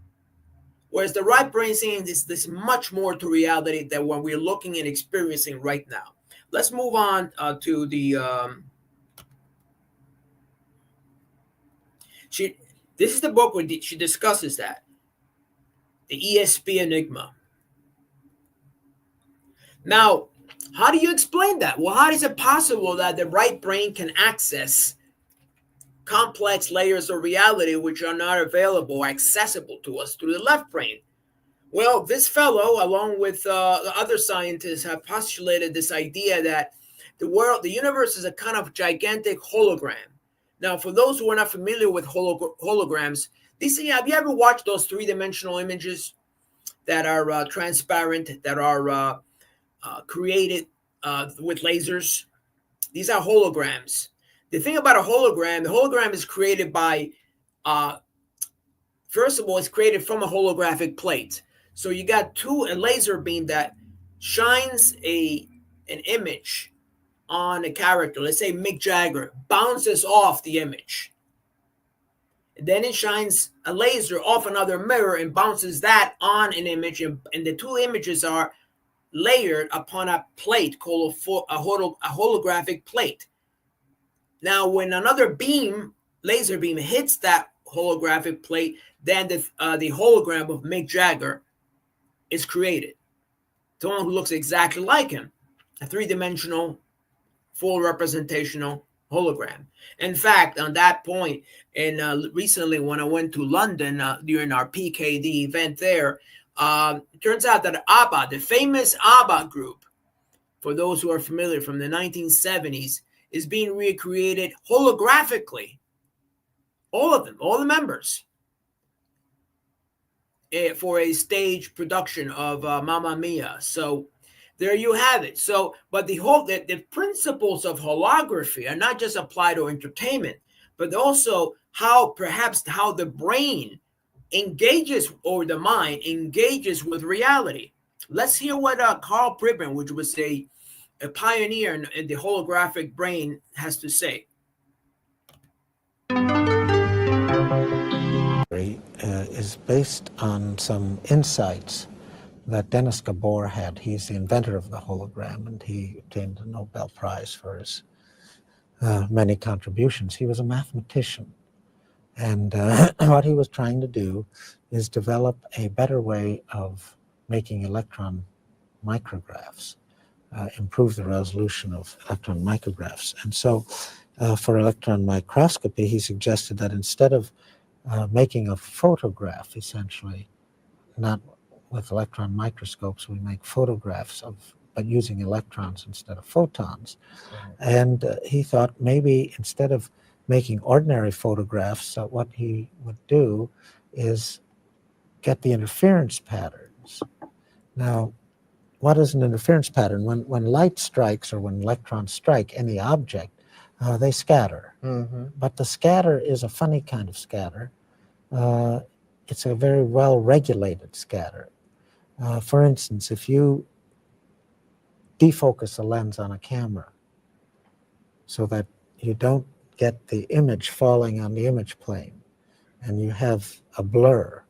Whereas the right brain is saying there's much more to reality than what we're looking and experiencing right now. Let's move on to the... this is the book where she discusses that. The ESP Enigma. Now, how do you explain that? Well, how is it possible that the right brain can access complex layers of reality which are not available or accessible to us through the left brain? Well, this fellow, along with the other scientists, have postulated this idea that the universe is a kind of gigantic hologram. Now, for those who are not familiar with holograms, have you ever watched those three-dimensional images that are transparent, that are created with lasers? These are holograms. The thing about a hologram, the hologram is created by, first of all, it's created from a holographic plate. So you got a laser beam that shines an image on a character. Let's say Mick Jagger, bounces off the image. And then it shines a laser off another mirror and bounces that on an image. And the two images are layered upon a plate called a holographic plate. Now, when another laser beam hits that holographic plate, then the hologram of Mick Jagger is created. Someone who looks exactly like him, a three-dimensional, full representational hologram. In fact, on that point, and recently when I went to London during our PKD event there, it turns out that ABBA, the famous ABBA group, for those who are familiar, from the 1970s, is being recreated holographically. All of them, all the members, for a stage production of Mamma Mia. So there you have it. So, but the principles of holography are not just applied to entertainment, but also how the brain engages, or the mind engages with reality. Let's hear what Carl Pribben, which was a pioneer in the holographic brain, has to say. Is based on some insights that Dennis Gabor had. He's the inventor of the hologram, and he obtained a Nobel Prize for his many contributions. He was a mathematician, and what he was trying to do is develop a better way of making electron micrographs, improve the resolution of electron micrographs. And so for electron microscopy, he suggested that instead of making a photograph, essentially, not with electron microscopes, we make photographs but using electrons instead of photons. And he thought maybe instead of making ordinary photographs, what he would do is get the interference patterns. Now, what is an interference pattern? When light strikes, or when electrons strike any object, they scatter. But the scatter is a funny kind of scatter. it's a very well-regulated scatter. For instance, if you defocus a lens on a camera so that you don't get the image falling on the image plane, and you have a blur,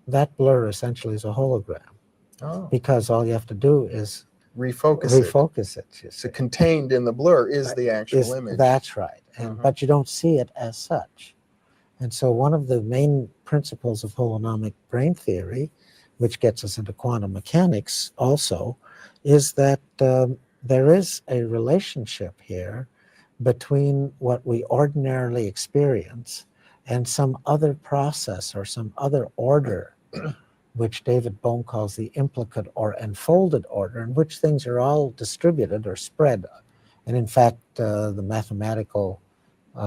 that blur essentially is a hologram, because all you have to do is refocus it. You So see. contained in the blur is the actual image. That's right, and but you don't see it as such. And so one of the main principles of holonomic brain theory, which gets us into quantum mechanics also, is that there is a relationship here between what we ordinarily experience and some other process or some other order, which David Bohm calls the implicate or enfolded order, in which things are all distributed or spread. And in fact, the mathematical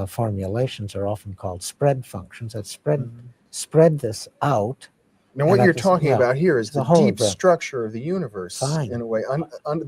formulations are often called spread functions that spread this out. Now, what you're talking about here is the deep hologram. structure of the universe, Fine. in a way, under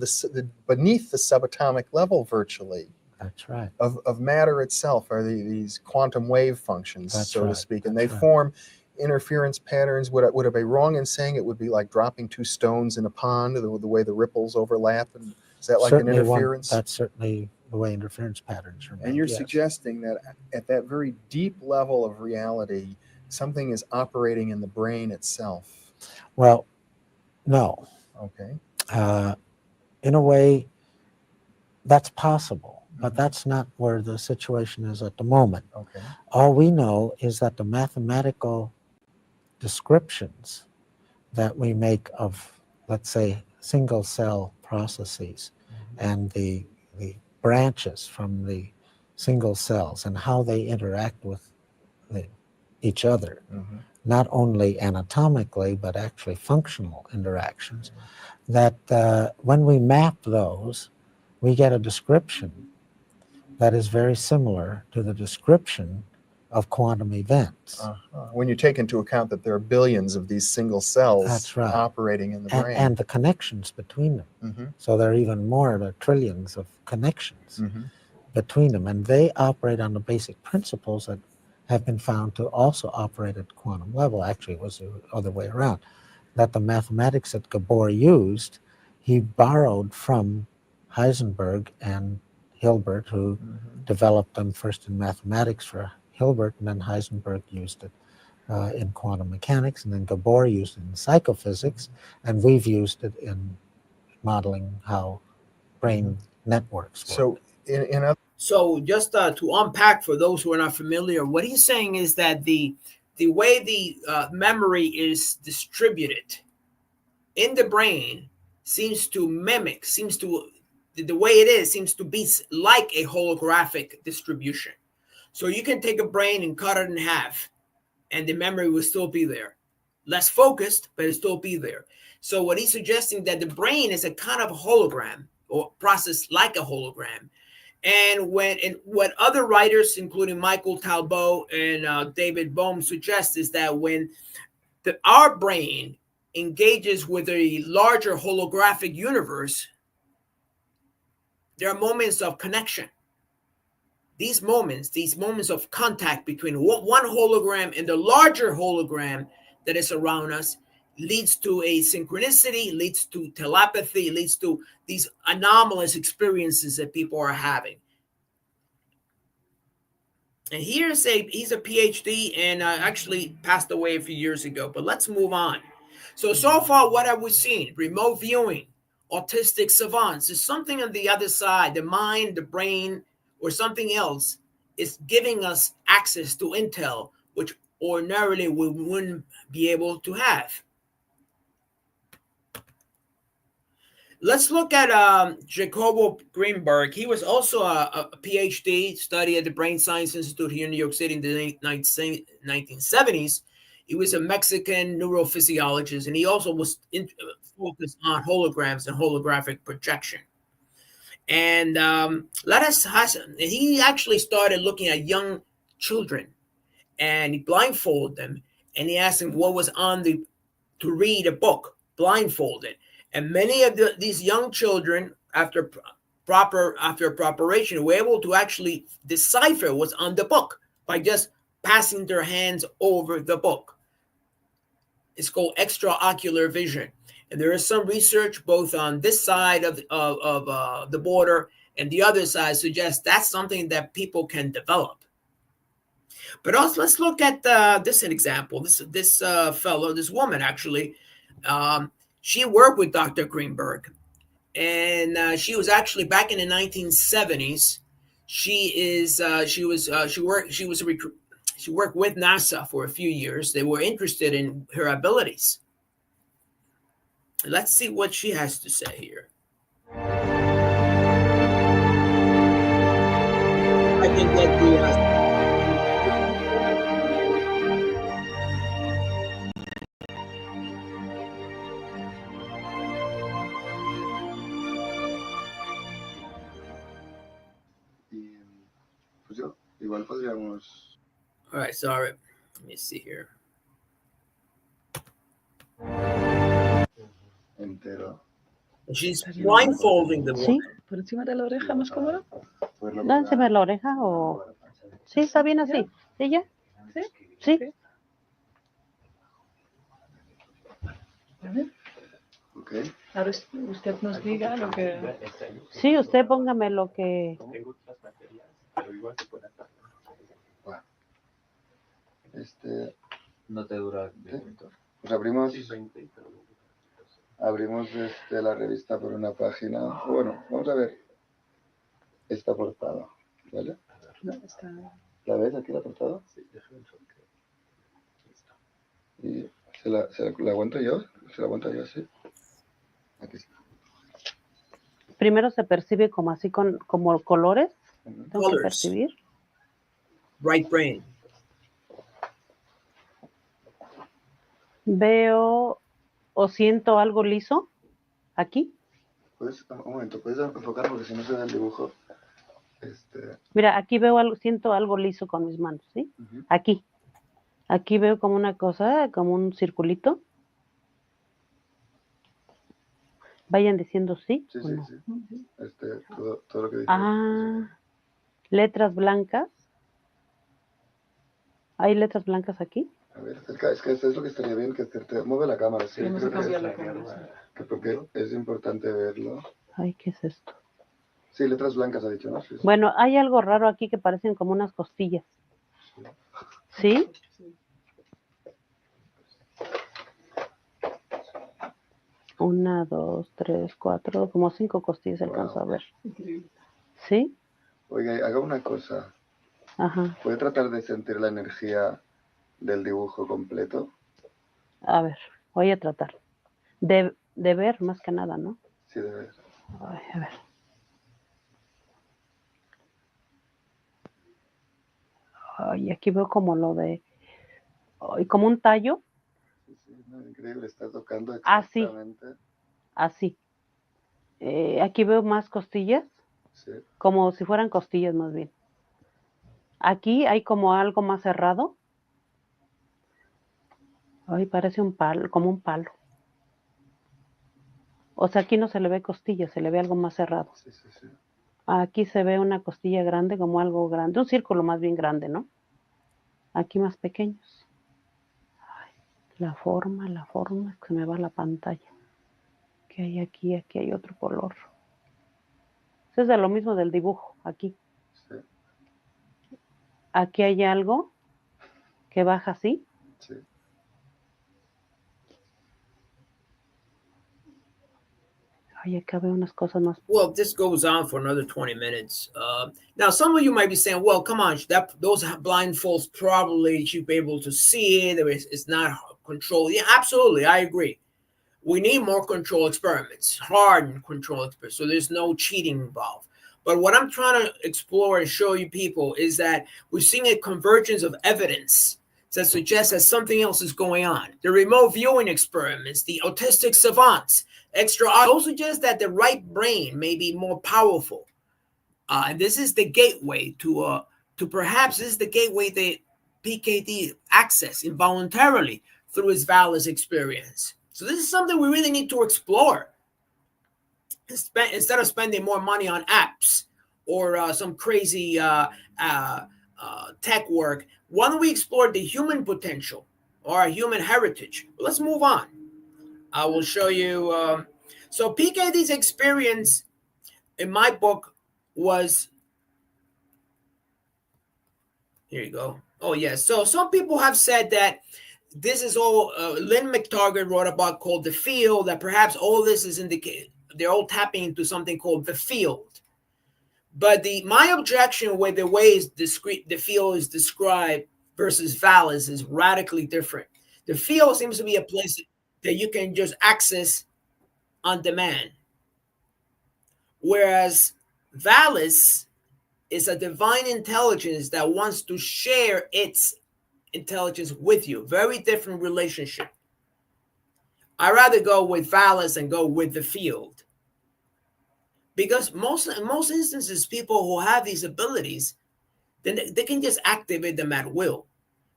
beneath the subatomic level, virtually. That's right. Of matter itself are these quantum wave functions, so to speak, and they That's right. form interference patterns. Would I be wrong in saying it would be like dropping two stones in a pond, the way the ripples overlap? And is that like Certainly an interference? That's certainly the way interference patterns are made. And you're yes. suggesting that at that very deep level of reality, something is operating in the brain itself. Well, no. Okay. In a way, that's possible, but that's not where the situation is at the moment. Okay. All we know is that the mathematical descriptions that we make of, let's say, single cell processes and the branches from the single cells and how they interact with each other, not only anatomically, but actually functional interactions, that when we map those, we get a description that is very similar to the description of quantum events. When you take into account that there are billions of these single cells That's right. operating in the brain. And the connections between them. So there are even more, there are trillions of connections between them. And they operate on the basic principles that have been found to also operate at quantum level. Actually, it was the other way around. That the mathematics that Gabor used, he borrowed from Heisenberg and Hilbert, who developed them first in mathematics for Hilbert, and then Heisenberg used it in quantum mechanics, and then Gabor used it in psychophysics, and we've used it in modeling how brain networks work. So, in other So just to unpack for those who are not familiar, what he's saying is that the way the memory is distributed in the brain seems to the way it is seems to be like a holographic distribution. So you can take a brain and cut it in half, and the memory will still be there. Less focused, but it'll still be there. So what he's suggesting that the brain is a kind of hologram or process like a hologram. And what other writers, including Michael Talbot and David Bohm, suggest is that when our brain engages with a larger holographic universe, there are moments of connection. These moments of contact between one hologram and the larger hologram that is around us leads to a synchronicity, leads to telepathy, leads to these anomalous experiences that people are having. And he's a PhD and actually passed away a few years ago, but let's move on. So far, what have we seen? Remote viewing, autistic savants. There's something on the other side, the mind, the brain, or something else is giving us access to intel, which ordinarily we wouldn't be able to have. Let's look at Jacobo Greenberg. He was also a PhD, studied at the Brain Science Institute here in New York City in the 1970s. He was a Mexican neurophysiologist, and he also was focused on holograms and holographic projection. And he actually started looking at young children, and he blindfolded them, and he asked them what was on to read a book, blindfolded. And many of these young children, after preparation, were able to actually decipher what's on the book by just passing their hands over the book. It's called extraocular vision. And there is some research both on this side of the border and the other side suggests that's something that people can develop. But also, let's look at this example. This fellow, this woman actually, she worked with Dr. Greenberg, and she was actually back in the 1970s. She worked with NASA for a few years. They were interested in her abilities. Let's see what she has to say here. I can get the Pues yo, igual podríamos. All right, sorry. Let me see here. Entero. She's blindfolding the woman. Sí, por encima de la oreja, más cómodo. Poderlo Encima de la oreja o. Sí, está bien así. ¿Sí ya? ¿Sí? Sí. Ok. Ahora usted nos diga lo que... Sí, usted póngame lo que. No te dura 10 minutos. Pues abrimos la revista por una página. Bueno, vamos a ver esta portada, ¿vale? No, está... ¿La ves aquí la portada? Sí, y la aguanto yo. ¿Se la aguanto yo así? Aquí sí. Primero se percibe como así como colores. Tengo que Colors. percibir. Right brain. Veo o siento algo liso aquí. ¿Puedes, un momento, puedes enfocar porque si no se ve el dibujo? Mira, aquí veo algo, siento algo liso con mis manos, ¿sí? Uh-huh. Aquí veo como una cosa, como un circulito. Vayan diciendo sí. Sí, o sí, no. sí. Todo lo que dice. Ah, letras blancas. ¿Hay letras blancas aquí? A ver, es que esto es lo que estaría bien, que te mueve la cámara, sí. Vamos a Creo cambiar la cámara. que porque es importante verlo. Ay, ¿qué es esto? Sí, letras blancas ha dicho, ¿no? Sí, sí. Bueno, hay algo raro aquí que parecen como unas costillas. ¿Sí? Sí. 1, 2, 3, 4, como 5 costillas alcanzo a ver. Increíble. ¿Sí? Oiga, haga una cosa. Ajá. ¿Puede tratar de sentir la energía del dibujo completo? A ver, voy a tratar. De ver más que nada, ¿no? Sí, de ver. Ay, a ver. Ay, aquí veo como lo de... Ay, como un tallo. Sí, sí, no, increíble, está tocando Así. exactamente. Así. Aquí veo más costillas. Sí. Como si fueran costillas más bien. Aquí hay como algo más cerrado. Ay, parece un palo, como un palo. O sea, aquí no se le ve costilla, se le ve algo más cerrado. Sí, sí, sí. Aquí se ve una costilla grande, como algo grande, un círculo más bien grande, ¿no? Aquí más pequeños. Ay, la forma, se me va la pantalla. ¿Qué hay aquí? Aquí hay otro color. Eso es de lo mismo del dibujo, aquí. Sí, Aquí hay algo que baja así. sí. Ay, acá veo unas cosas más. Well, this goes on for another 20 minutes. Now, some of you might be saying, well, come on, those blindfolds probably should be able to see it. It's not controlled. Yeah, absolutely. I agree. We need more control experiments, hard control experiments, so there's no cheating involved. But what I'm trying to explore and show you people is that we're seeing a convergence of evidence that suggests that something else is going on. The remote viewing experiments, the autistic savants, those suggest that the right brain may be more powerful. And this is the gateway to perhaps this is the gateway that PKD access involuntarily through his VALIS experience. So this is something we really need to explore. Instead of spending more money on apps or some crazy tech work, why don't we explore the human potential or our human heritage? Let's move on. I will show you. So PKD's experience in my book was, here you go. Oh, yes. So some people have said that this is all, Lynn McTaggart wrote about called The Field, that perhaps all this is indicated. They're all tapping into something called the field. But my objection with the way the field is described versus VALIS is radically different. The field seems to be a place that you can just access on demand, whereas VALIS is a divine intelligence that wants to share its intelligence with you. Very different relationship. I rather go with VALIS and go with the field, because in most instances, people who have these abilities, then they can just activate them at will.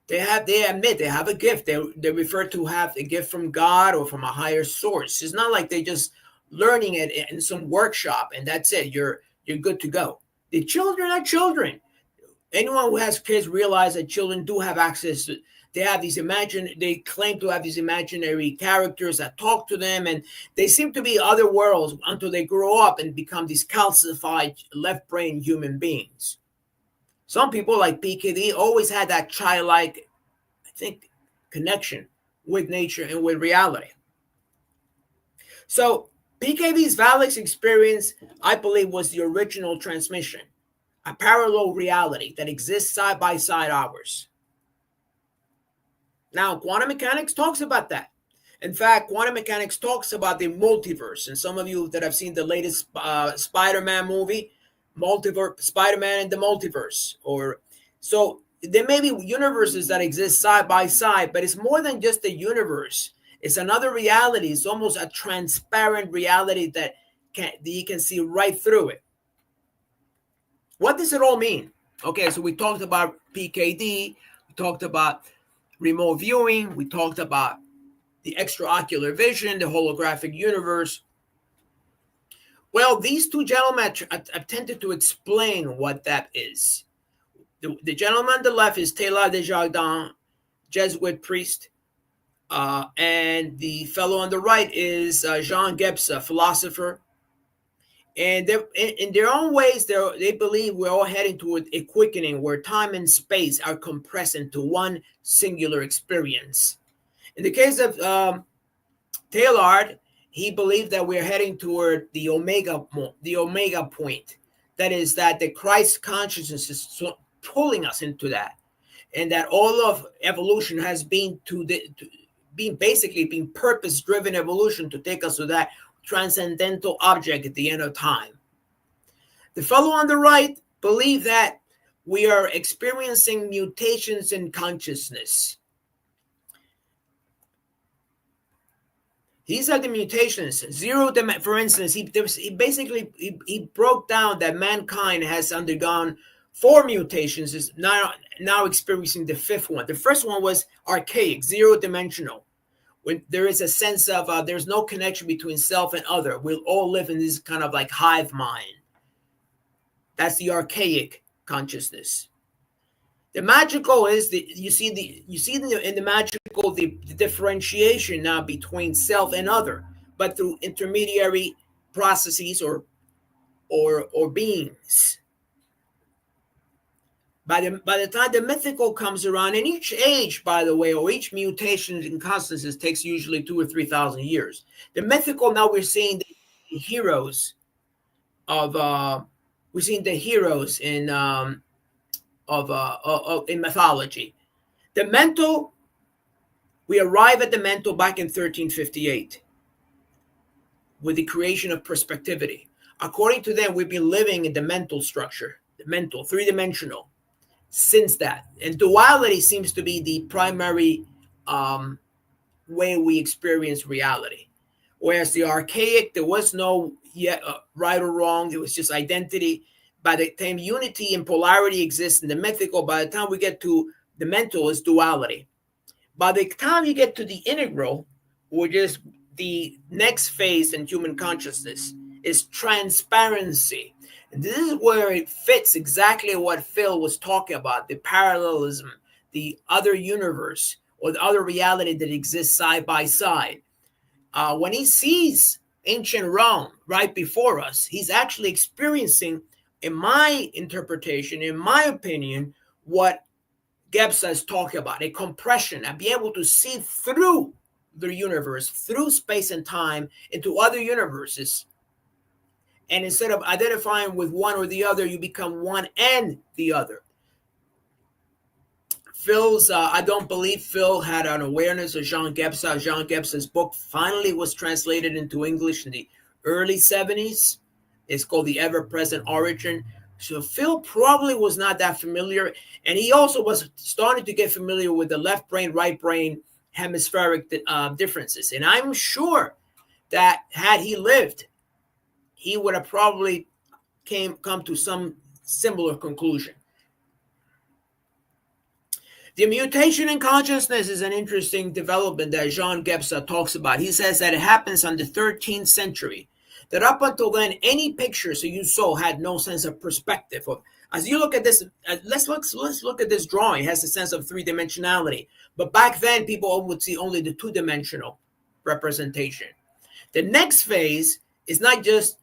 They admit they have a gift. They refer to have a gift from God or from a higher source. It's not like they just learning it in some workshop and that's it. You're good to go. The children are children. Anyone who has kids realize that children do have access to. They claim to have these imaginary characters that talk to them, and they seem to be other worlds until they grow up and become these calcified left-brain human beings. Some people like PKD always had that childlike, I think, connection with nature and with reality. So PKD's VALIS experience, I believe, was the original transmission, a parallel reality that exists side by side ours. Now, quantum mechanics talks about that. In fact, quantum mechanics talks about the multiverse. And some of you that have seen the latest Spider-Man movie, Spider-Man and the Multiverse. So there may be universes that exist side by side, but it's more than just a universe. It's another reality. It's almost a transparent reality that you can see right through it. What does it all mean? Okay, so we talked about PKD. We talked about remote viewing. We talked about the extraocular vision, the holographic universe. Well, these two gentlemen attempted to explain what that is. The gentleman on the left is Taylor Desjardins, Jesuit priest. And the fellow on the right is Jean Gebza, philosopher. And in their own ways, they believe we're all heading toward a quickening where time and space are compressed into one singular experience. In the case of Taylor, he believed that we're heading toward the omega point. That is, that the Christ consciousness is pulling us into that, and that all of evolution has been being purpose-driven evolution to take us to that transcendental object at the end of time. The fellow on the right believe that we are experiencing mutations in consciousness. These are the mutations. For instance, he broke down that mankind has undergone 4 mutations, is now experiencing the 5th one. The first one was archaic, 0-dimensional. When there is a sense of there's no connection between self and other. We'll all live in this kind of like hive mind. That's the archaic consciousness. The magical is you see in the magical the differentiation now between self and other, but through intermediary processes or beings. By the time the mythical comes around, and each age, by the way, or each mutation in consciousness takes usually 2,000 or 3,000 years. The mythical, now we're seeing the heroes in mythology. The mental, we arrive at the mental back in 1358 with the creation of perspectivity. According to them, we've been living in the mental structure, the mental, 3-dimensional. Since that, and duality seems to be the primary way we experience reality, whereas the archaic, there was no right or wrong, it was just identity. By the time unity and polarity exists in the mythical, by the time we get to the mental, is duality. By the time you get to the integral, which is the next phase in human consciousness, is transparency. And this is where it fits exactly what Phil was talking about, the parallelism, the other universe, or the other reality that exists side by side. When he sees ancient Rome right before us, he's actually experiencing, in my interpretation, in my opinion, what Gebza is talking about, a compression, and be able to see through the universe, through space and time, into other universes. And instead of identifying with one or the other, you become one and the other. I don't believe Phil had an awareness of Jean Gebza. Jean Gebza's book finally was translated into English in the early 70s. It's called The Ever-Present Origin. So Phil probably was not that familiar. And he also was starting to get familiar with the left brain, right brain hemispheric differences. And I'm sure that had he lived, he would have probably come to some similar conclusion. The mutation in consciousness is an interesting development that Jean Gebza talks about. He says that it happens on the 13th century, that up until then, any pictures that you saw had no sense of perspective. As you look at this, let's look at this drawing. It has a sense of three-dimensionality. But back then, people would see only the two-dimensional representation. The next phase is not just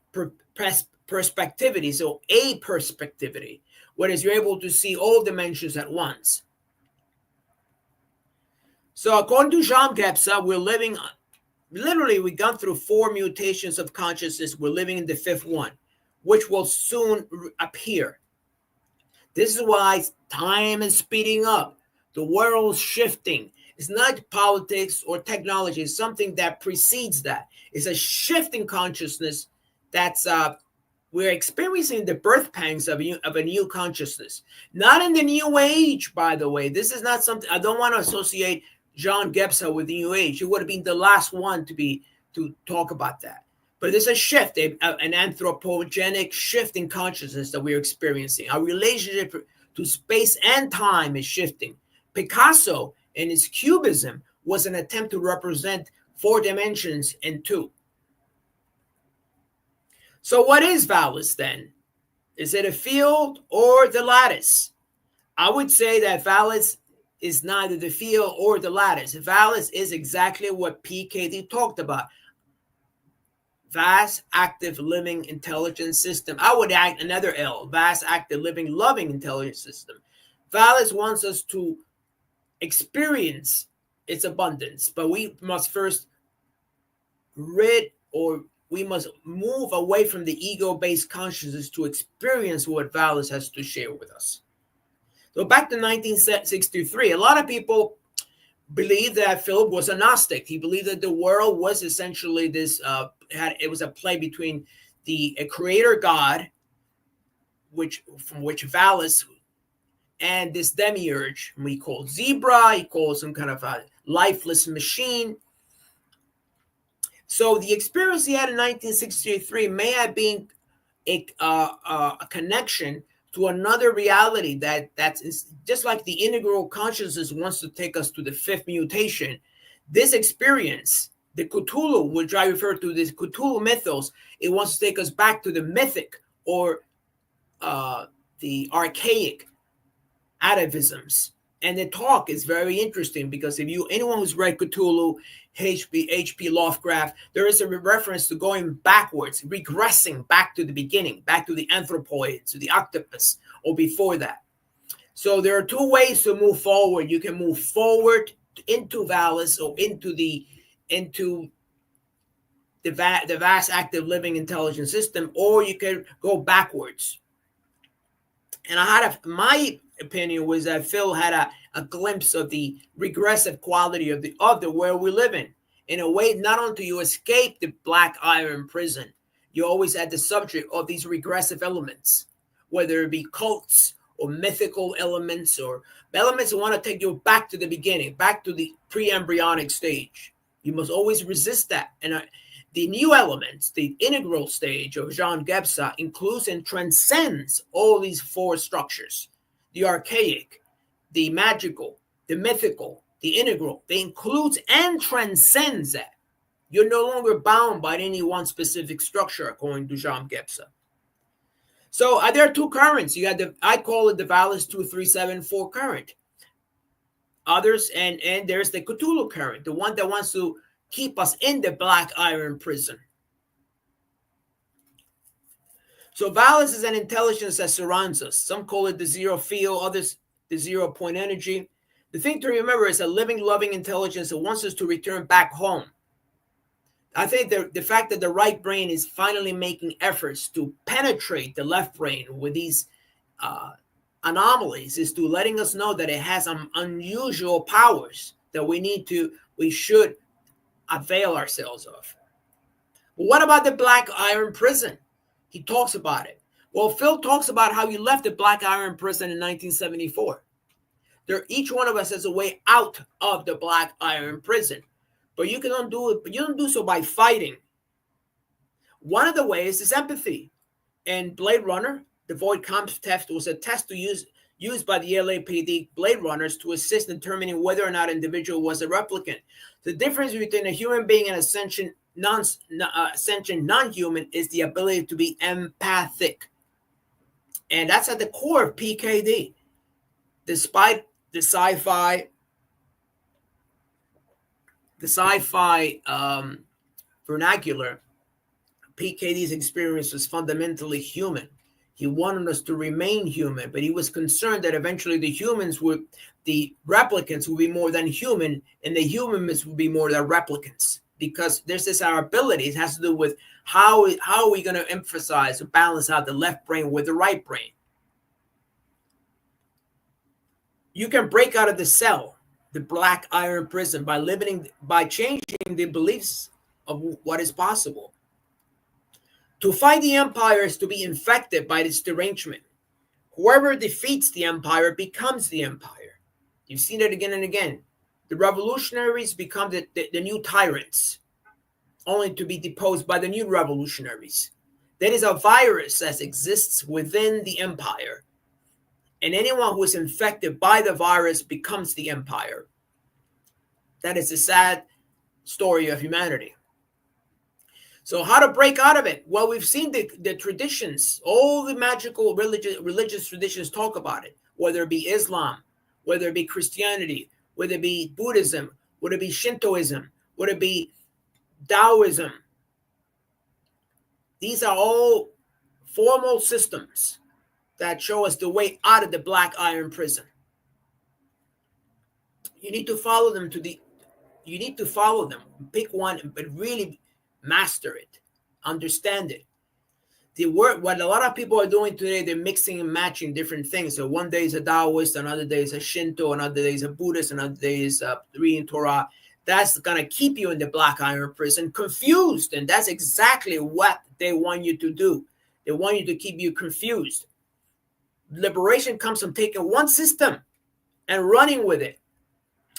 perspectivity, so a-perspectivity, whereas you're able to see all dimensions at once. So according to Jean Gebza, we're living, literally we've gone through 4 mutations of consciousness. We're living in the 5th one, which will soon appear. This is why time is speeding up. The world's shifting. It's not politics or technology. It's something that precedes that. It's a shift in consciousness that's we're experiencing the birth pangs of a new consciousness. Not in the New Age, by the way. This is not something, I don't want to associate Jean Gebza with the New Age. He would have been the last one to talk about that. But there's a shift, an anthropogenic shift in consciousness that we're experiencing. Our relationship to space and time is shifting. Picasso, in his cubism, was an attempt to represent 4 dimensions in 2. So what is VALIS then? Is it a field or the lattice? I would say that VALIS is neither the field or the lattice. VALIS is exactly what PKD talked about. Vast, active, living, intelligent system. I would add another L, vast, active, living, loving, intelligent system. VALIS wants us to experience its abundance, but we must first we must move away from the ego-based consciousness to experience what VALIS has to share with us. So back to 1963, a lot of people believe that Philip was a Gnostic. He believed that the world was essentially this, it was a play between a creator God, from which VALIS, and this demiurge we call Zebra. He calls some kind of a lifeless machine. So the experience he had in 1963 may have been a connection to another reality that's just like the integral consciousness wants to take us to the 5th mutation. This experience, the Cthulhu, which I refer to this Cthulhu mythos, it wants to take us back to the mythic or the archaic atavisms. And the talk is very interesting because anyone who's read Cthulhu, H.P. Lovecraft, there is a reference to going backwards, regressing back to the beginning, back to the anthropoid, to the octopus, or before that. So there are 2 ways to move forward. You can move forward into VALIS or into the vast active living intelligent system, or you can go backwards. And my opinion was that Phil had a glimpse of the regressive quality of the world we live in a way, not only do you escape the black iron prison, you always had the subject of these regressive elements, whether it be cults or mythical elements or elements that want to take you back to the beginning, back to the pre-embryonic stage. You must always resist that. And the new elements, the integral stage of Jean Gebza, includes and transcends all these 4 structures: the archaic, the magical, the mythical, the integral. They includes and transcends that. You're no longer bound by any one specific structure, according to Jean Gebza. So there are two currents. You got I call it the VALIS 2374 current. Others, and there's the Cthulhu current, the one that wants to keep us in the black iron prison. So VALIS is an intelligence that surrounds us. Some call it the zero field, others the 0 point energy. The thing to remember is a living, loving intelligence that wants us to return back home. I think the fact that the right brain is finally making efforts to penetrate the left brain with these anomalies is to letting us know that it has some unusual powers that we should avail ourselves of. But what about the black iron prison? He talks about it. Well, Phil talks about how he left the black iron prison in 1974. Each one of us has a way out of the black iron prison, but you don't do it. But you don't do so by fighting. One of the ways is empathy. And Blade Runner, the Void Comp test was a test used by the LAPD Blade Runners to assist in determining whether or not an individual was a replicant. The difference between a human being and a sentient non-human is the ability to be empathic. And that's at the core of PKD. Despite the sci-fi vernacular, PKD's experience was fundamentally human. He wanted us to remain human, but he was concerned that eventually the replicants would be more than human, and the humans would be more than replicants. Because this is our ability. It has to do with how are we going to emphasize or balance out the left brain with the right brain. You can break out of the cell, the black iron prison, by changing the beliefs of what is possible. To fight the empire is to be infected by this derangement. Whoever defeats the empire becomes the empire. You've seen it again and again. The revolutionaries become the new tyrants, only to be deposed by the new revolutionaries. There is a virus that exists within the empire, and anyone who is infected by the virus becomes the empire. That is a sad story of humanity. So how to break out of it? Well, we've seen the traditions, all the magical religious traditions talk about it, whether it be Islam, whether it be Christianity, whether it be Buddhism, whether it be Shintoism, whether it be Taoism. These are all formal systems that show us the way out of the black iron prison. You need to follow them Pick one, but really master it, understand it. What a lot of people are doing today, they're mixing and matching different things. So one day is a Taoist, another day is a Shinto, another day is a Buddhist, another day is reading Torah. That's going to keep you in the black iron prison confused. And that's exactly what they want you to do. They want you to keep you confused. Liberation comes from taking one system and running with it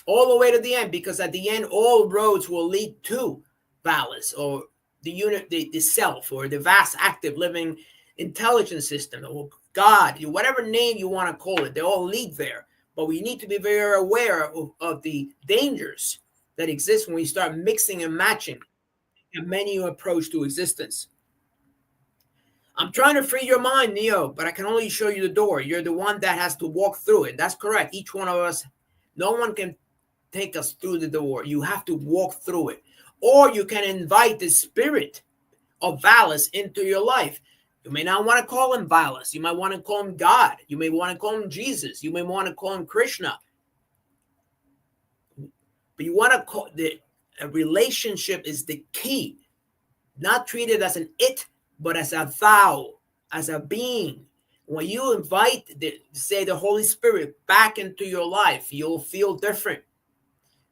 all the way to the end, because at the end, all roads will lead to VALIS, or the unit, the self, or the vast active living intelligence system, or God, whatever name you want to call it, they all lead there. But we need to be very aware of the dangers that exist when we start mixing and matching a menu approach to existence. I'm trying to free your mind, Neo, but I can only show you the door. You're the one that has to walk through it. That's correct. Each one of us, no one can take us through the door. You have to walk through it. Or you can invite the spirit of VALIS into your life. You may not want to call him VALIS. You might want to call him God. You may want to call him Jesus. You may want to call him Krishna. But you want to call a relationship is the key. Not treated as an it, but as a thou, as a being. When you invite, the Holy Spirit back into your life, you'll feel different.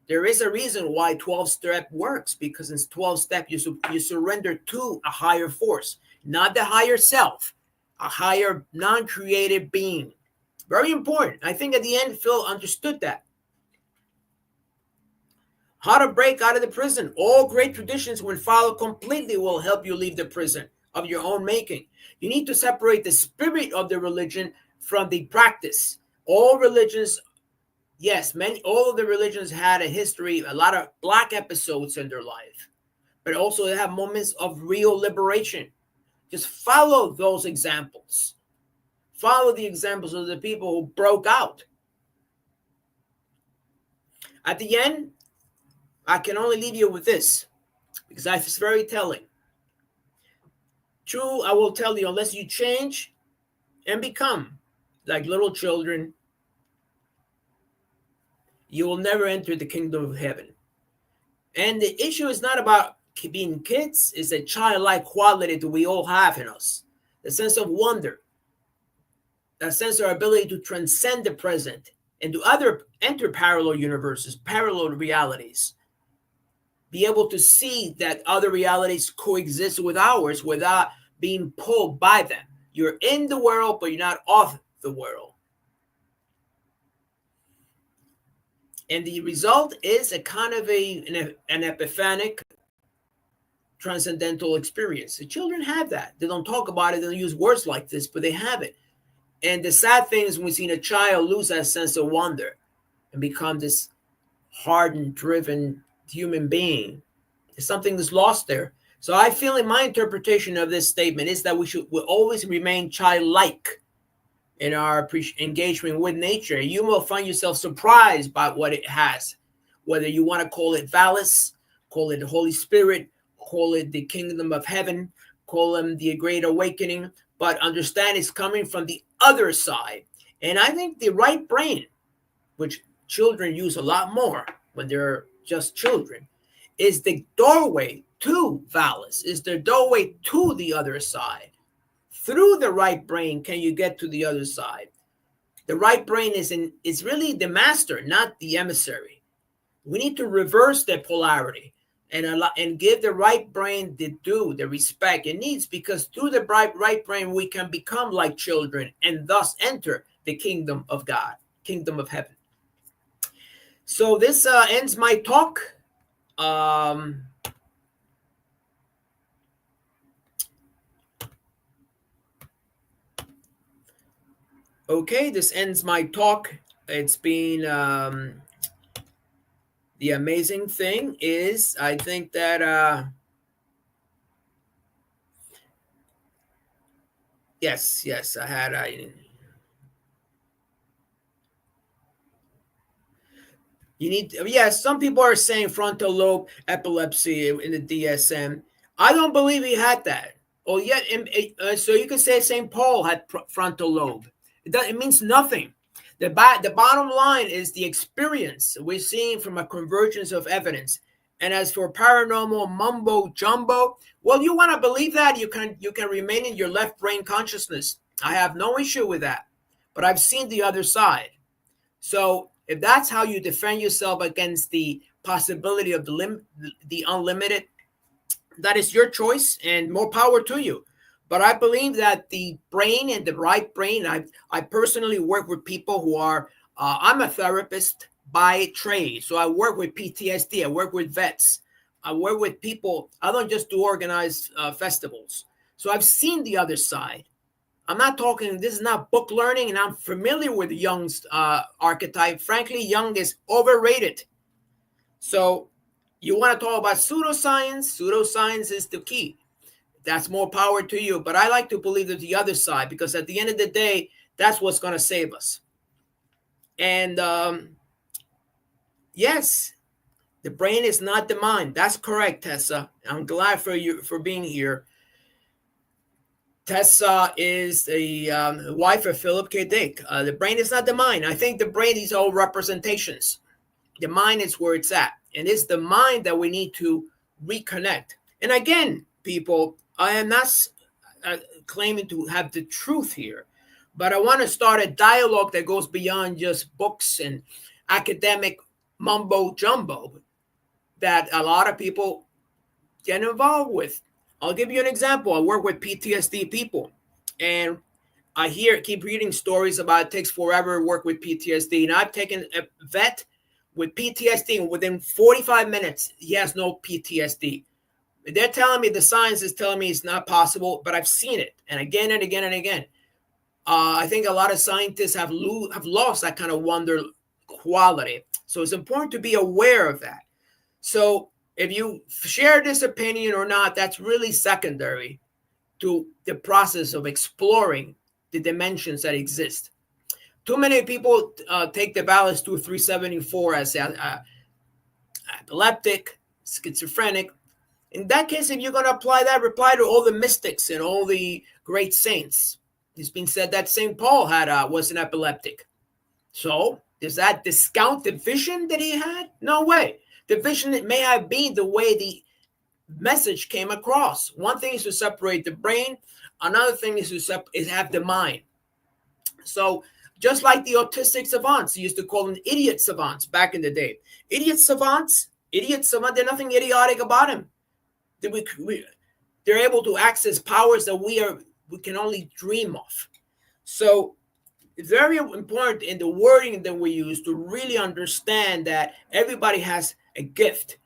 There is a reason why 12-step works, because in 12-step, you surrender to a higher force, not the higher self, a higher non-created being. Very important. I think at the end, Phil understood that. How to break out of the prison. All great traditions, when followed completely, will help you leave the prison of your own making. You need to separate the spirit of the religion from the practice. All religions, yes, all of the religions had a history, a lot of black episodes in their life, but also they have moments of real liberation. Just follow those examples. Follow the examples of the people who broke out. At the end, I can only leave you with this, because it's very telling. True, I will tell you, unless you change and become like little children, you will never enter the kingdom of heaven. And the issue is not about being kids, it's a childlike quality that we all have in us. The sense of wonder, that sense of our ability to transcend the present and to enter parallel universes, parallel realities. Be able to see that other realities coexist with ours without being pulled by them. You're in the world, but you're not of the world. And the result is a kind of an epiphanic transcendental experience. The children have that. They don't talk about it. They don't use words like this, but they have it. And the sad thing is when we see a child lose that sense of wonder and become this hardened, driven human being, something is lost there. So I feel in my interpretation of this statement is that we'll always remain childlike in our engagement with nature. You will find yourself surprised by what it has, whether you want to call it VALIS, call it the Holy Spirit, call it the kingdom of heaven, call them the great awakening, but understand it's coming from the other side. And I think the right brain, which children use a lot more when they're just children, is the doorway to VALIS, is the doorway to the other side. Through the right brain can you get to the other side. The right brain is really the master, not the emissary. We need to reverse the polarity and give the right brain the due, the respect it needs, because through the right brain we can become like children and thus enter the kingdom of God, kingdom of heaven. So this ends my talk. Okay, this ends my talk. It's been the amazing thing is I think that yes, you need some people are saying frontal lobe epilepsy in the DSM. I don't believe he had that. Oh yeah, so you could say St. Paul had frontal lobe. It means nothing. The bottom line is the experience we're seeing from a convergence of evidence. And as for paranormal mumbo jumbo, well, you want to believe that, you can remain in your left brain consciousness. I have no issue with that. But I've seen the other side. So if that's how you defend yourself against the possibility of the unlimited, that is your choice and more power to you. But I believe that the brain and the right brain, I personally work with people who are, I'm a therapist by trade. So I work with PTSD, I work with vets, I work with people. I don't just do organized festivals. So I've seen the other side. I'm not talking, this is not book learning, and I'm familiar with Jung's archetype. Frankly, Jung is overrated. So you want to talk about pseudoscience? Pseudoscience is the key. That's more power to you. But I like to believe that the other side, because at the end of the day, that's what's going to save us. And yes, the brain is not the mind. That's correct, Tessa. I'm glad for you for being here. Tessa is the wife of Philip K. Dick. The brain is not the mind. I think the brain is all representations. The mind is where it's at. And it's the mind that we need to reconnect. And again, people, I am not claiming to have the truth here, but I want to start a dialogue that goes beyond just books and academic mumbo jumbo that a lot of people get involved with. I'll give you an example. I work with PTSD people, and I keep reading stories about it takes forever to work with PTSD. And I've taken a vet with PTSD, and within 45 minutes, he has no PTSD. They're telling me, the science is telling me it's not possible, but I've seen it, and again and again and again. I think a lot of scientists have lost that kind of wonder quality. So it's important to be aware of that. So if you share this opinion or not, that's really secondary to the process of exploring the dimensions that exist. Too many people take the VALIS 2374 as epileptic, schizophrenic. In that case, if you're going to apply that, reply to all the mystics and all the great saints. It's been said that St. Paul was an epileptic. So does that discount the vision that he had? No way. The vision, it may have been the way the message came across. One thing is to separate the brain. Another thing is to have the mind. So just like the autistic savants, you used to call them idiot savants back in the day. Idiot savants, there's nothing idiotic about them. They're able to access powers that we can only dream of. So it's very important in the wording that we use to really understand that everybody has a gift.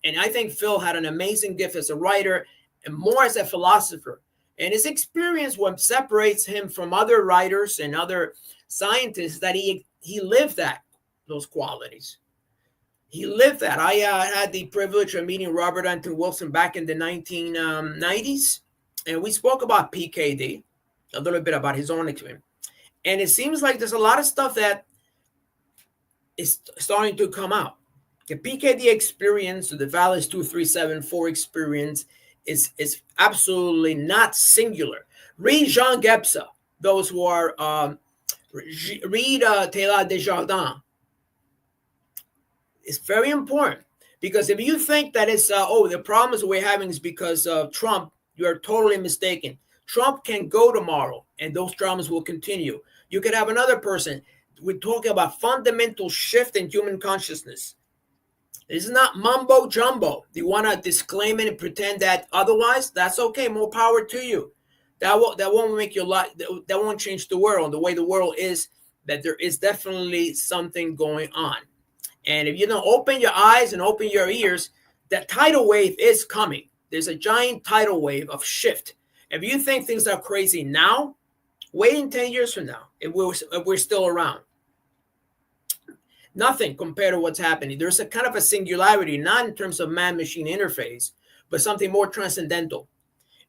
And I think Phil had an amazing gift as a writer and more as a philosopher. And his experience, what separates him from other writers and other scientists, that he lived those qualities. He lived that. I had the privilege of meeting Robert Anton Wilson back in the 1990s, and we spoke about PKD, a little bit about his own experience. And it seems like there's a lot of stuff that is starting to come out. The PKD experience, or the VALIS 2374 experience, is absolutely not singular. Read Jean Gebza, those who are, read Taylor Desjardins. It's very important, because if you think that it's, the problems we're having is because of Trump, you're totally mistaken. Trump can go tomorrow and those dramas will continue. You could have another person. We're talking about fundamental shift in human consciousness. This is not mumbo jumbo. Do you want to disclaim it and pretend that otherwise? That's okay. More power to you. That won't make your life. That won't change the world. The way the world is, that there is definitely something going on. And if you don't open your eyes and open your ears, that tidal wave is coming. There's a giant tidal wave of shift. If you think things are crazy now, wait in 10 years from now if we're still around. Nothing compared to what's happening. There's a kind of a singularity, not in terms of man-machine interface, but something more transcendental.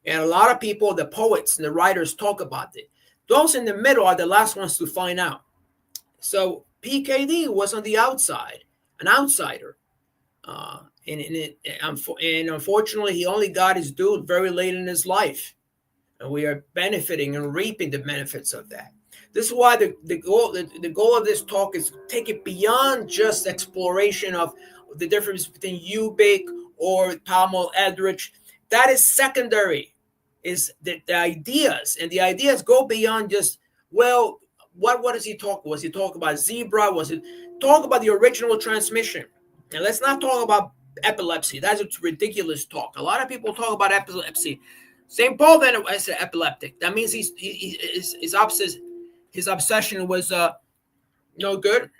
And a lot of people, the poets and the writers, talk about it. Those in the middle are the last ones to find out. So PKD was on the outside, an outsider. And unfortunately, he only got his due very late in his life. And we are benefiting and reaping the benefits of that. This is why the goal of this talk is to take it beyond just exploration of the difference between Ubik or Palmo Eldritch. That is secondary, is the ideas. And the ideas go beyond just, well, what does he talk? Was he talk about zebra? Was it talk about the original transmission? And let's not talk about epilepsy. That's a ridiculous talk. A lot of people talk about epilepsy. St. Paul then was an epileptic. That means his obsession was no good.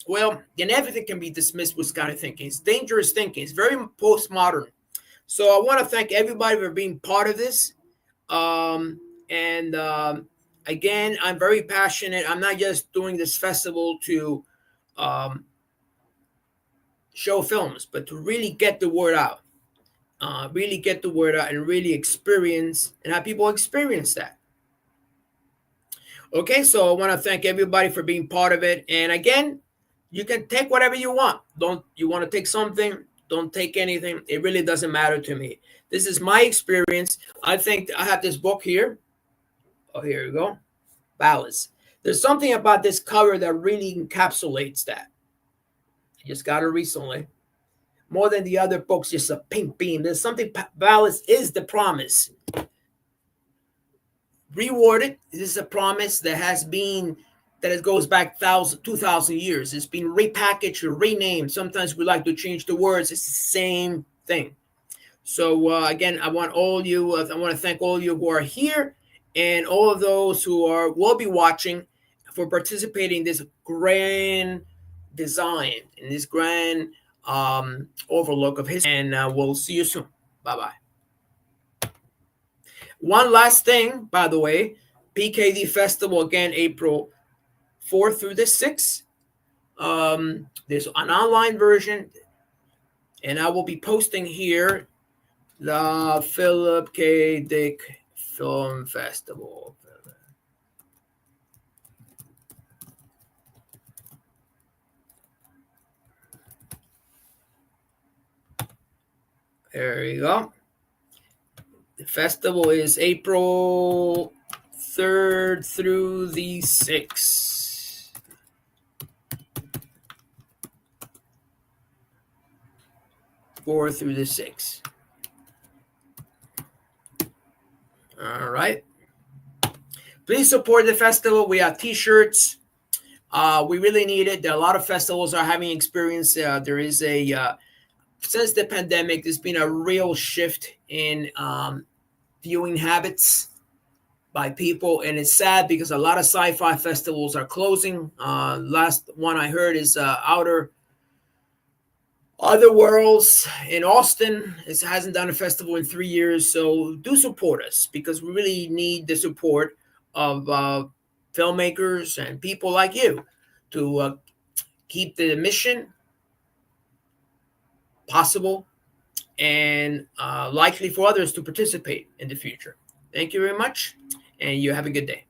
Well, then everything can be dismissed with kind of thinking. It's dangerous thinking. It's very postmodern. So I want to thank everybody for being part of this. Again, I'm very passionate. I'm not just doing this festival to show films, but to really get the word out. And really experience and have people experience that. Okay, so I want to thank everybody for being part of it. And again, you can take whatever you want. You want to take something, don't take anything. It really doesn't matter to me. This is my experience. I think I have this book here. Oh, here you go. VALIS. There's something about this cover that really encapsulates that. I just got it recently. More than the other books, just a pink beam. There's something. VALIS is the promise. Rewarded. This is a promise that it goes back 2,000 years. It's been repackaged or renamed. Sometimes we like to change the words. It's the same thing. So again, I want to thank all of you who are here and all of those who will be watching for participating in this grand design, in this grand overlook of history. And we'll see you soon. Bye-bye. One last thing, by the way, PKD Festival, again, April 4th through the 6th. There's an online version, and I will be posting here the Philip K. Dick Film Festival. There you go. The festival is April 3rd through the 6th. Four through the 6th. All right. Please support the festival. We have t-shirts. We really need it. A lot of festivals are having experience. There is a since the pandemic, there's been a real shift in viewing habits by people, and it's sad because a lot of sci-fi festivals are closing. Last one I heard is Other Worlds in Austin. It hasn't done a festival in 3 years, so do support us because we really need the support of filmmakers and people like you to keep the mission possible and likely for others to participate in the future. Thank you very much, and you have a good day.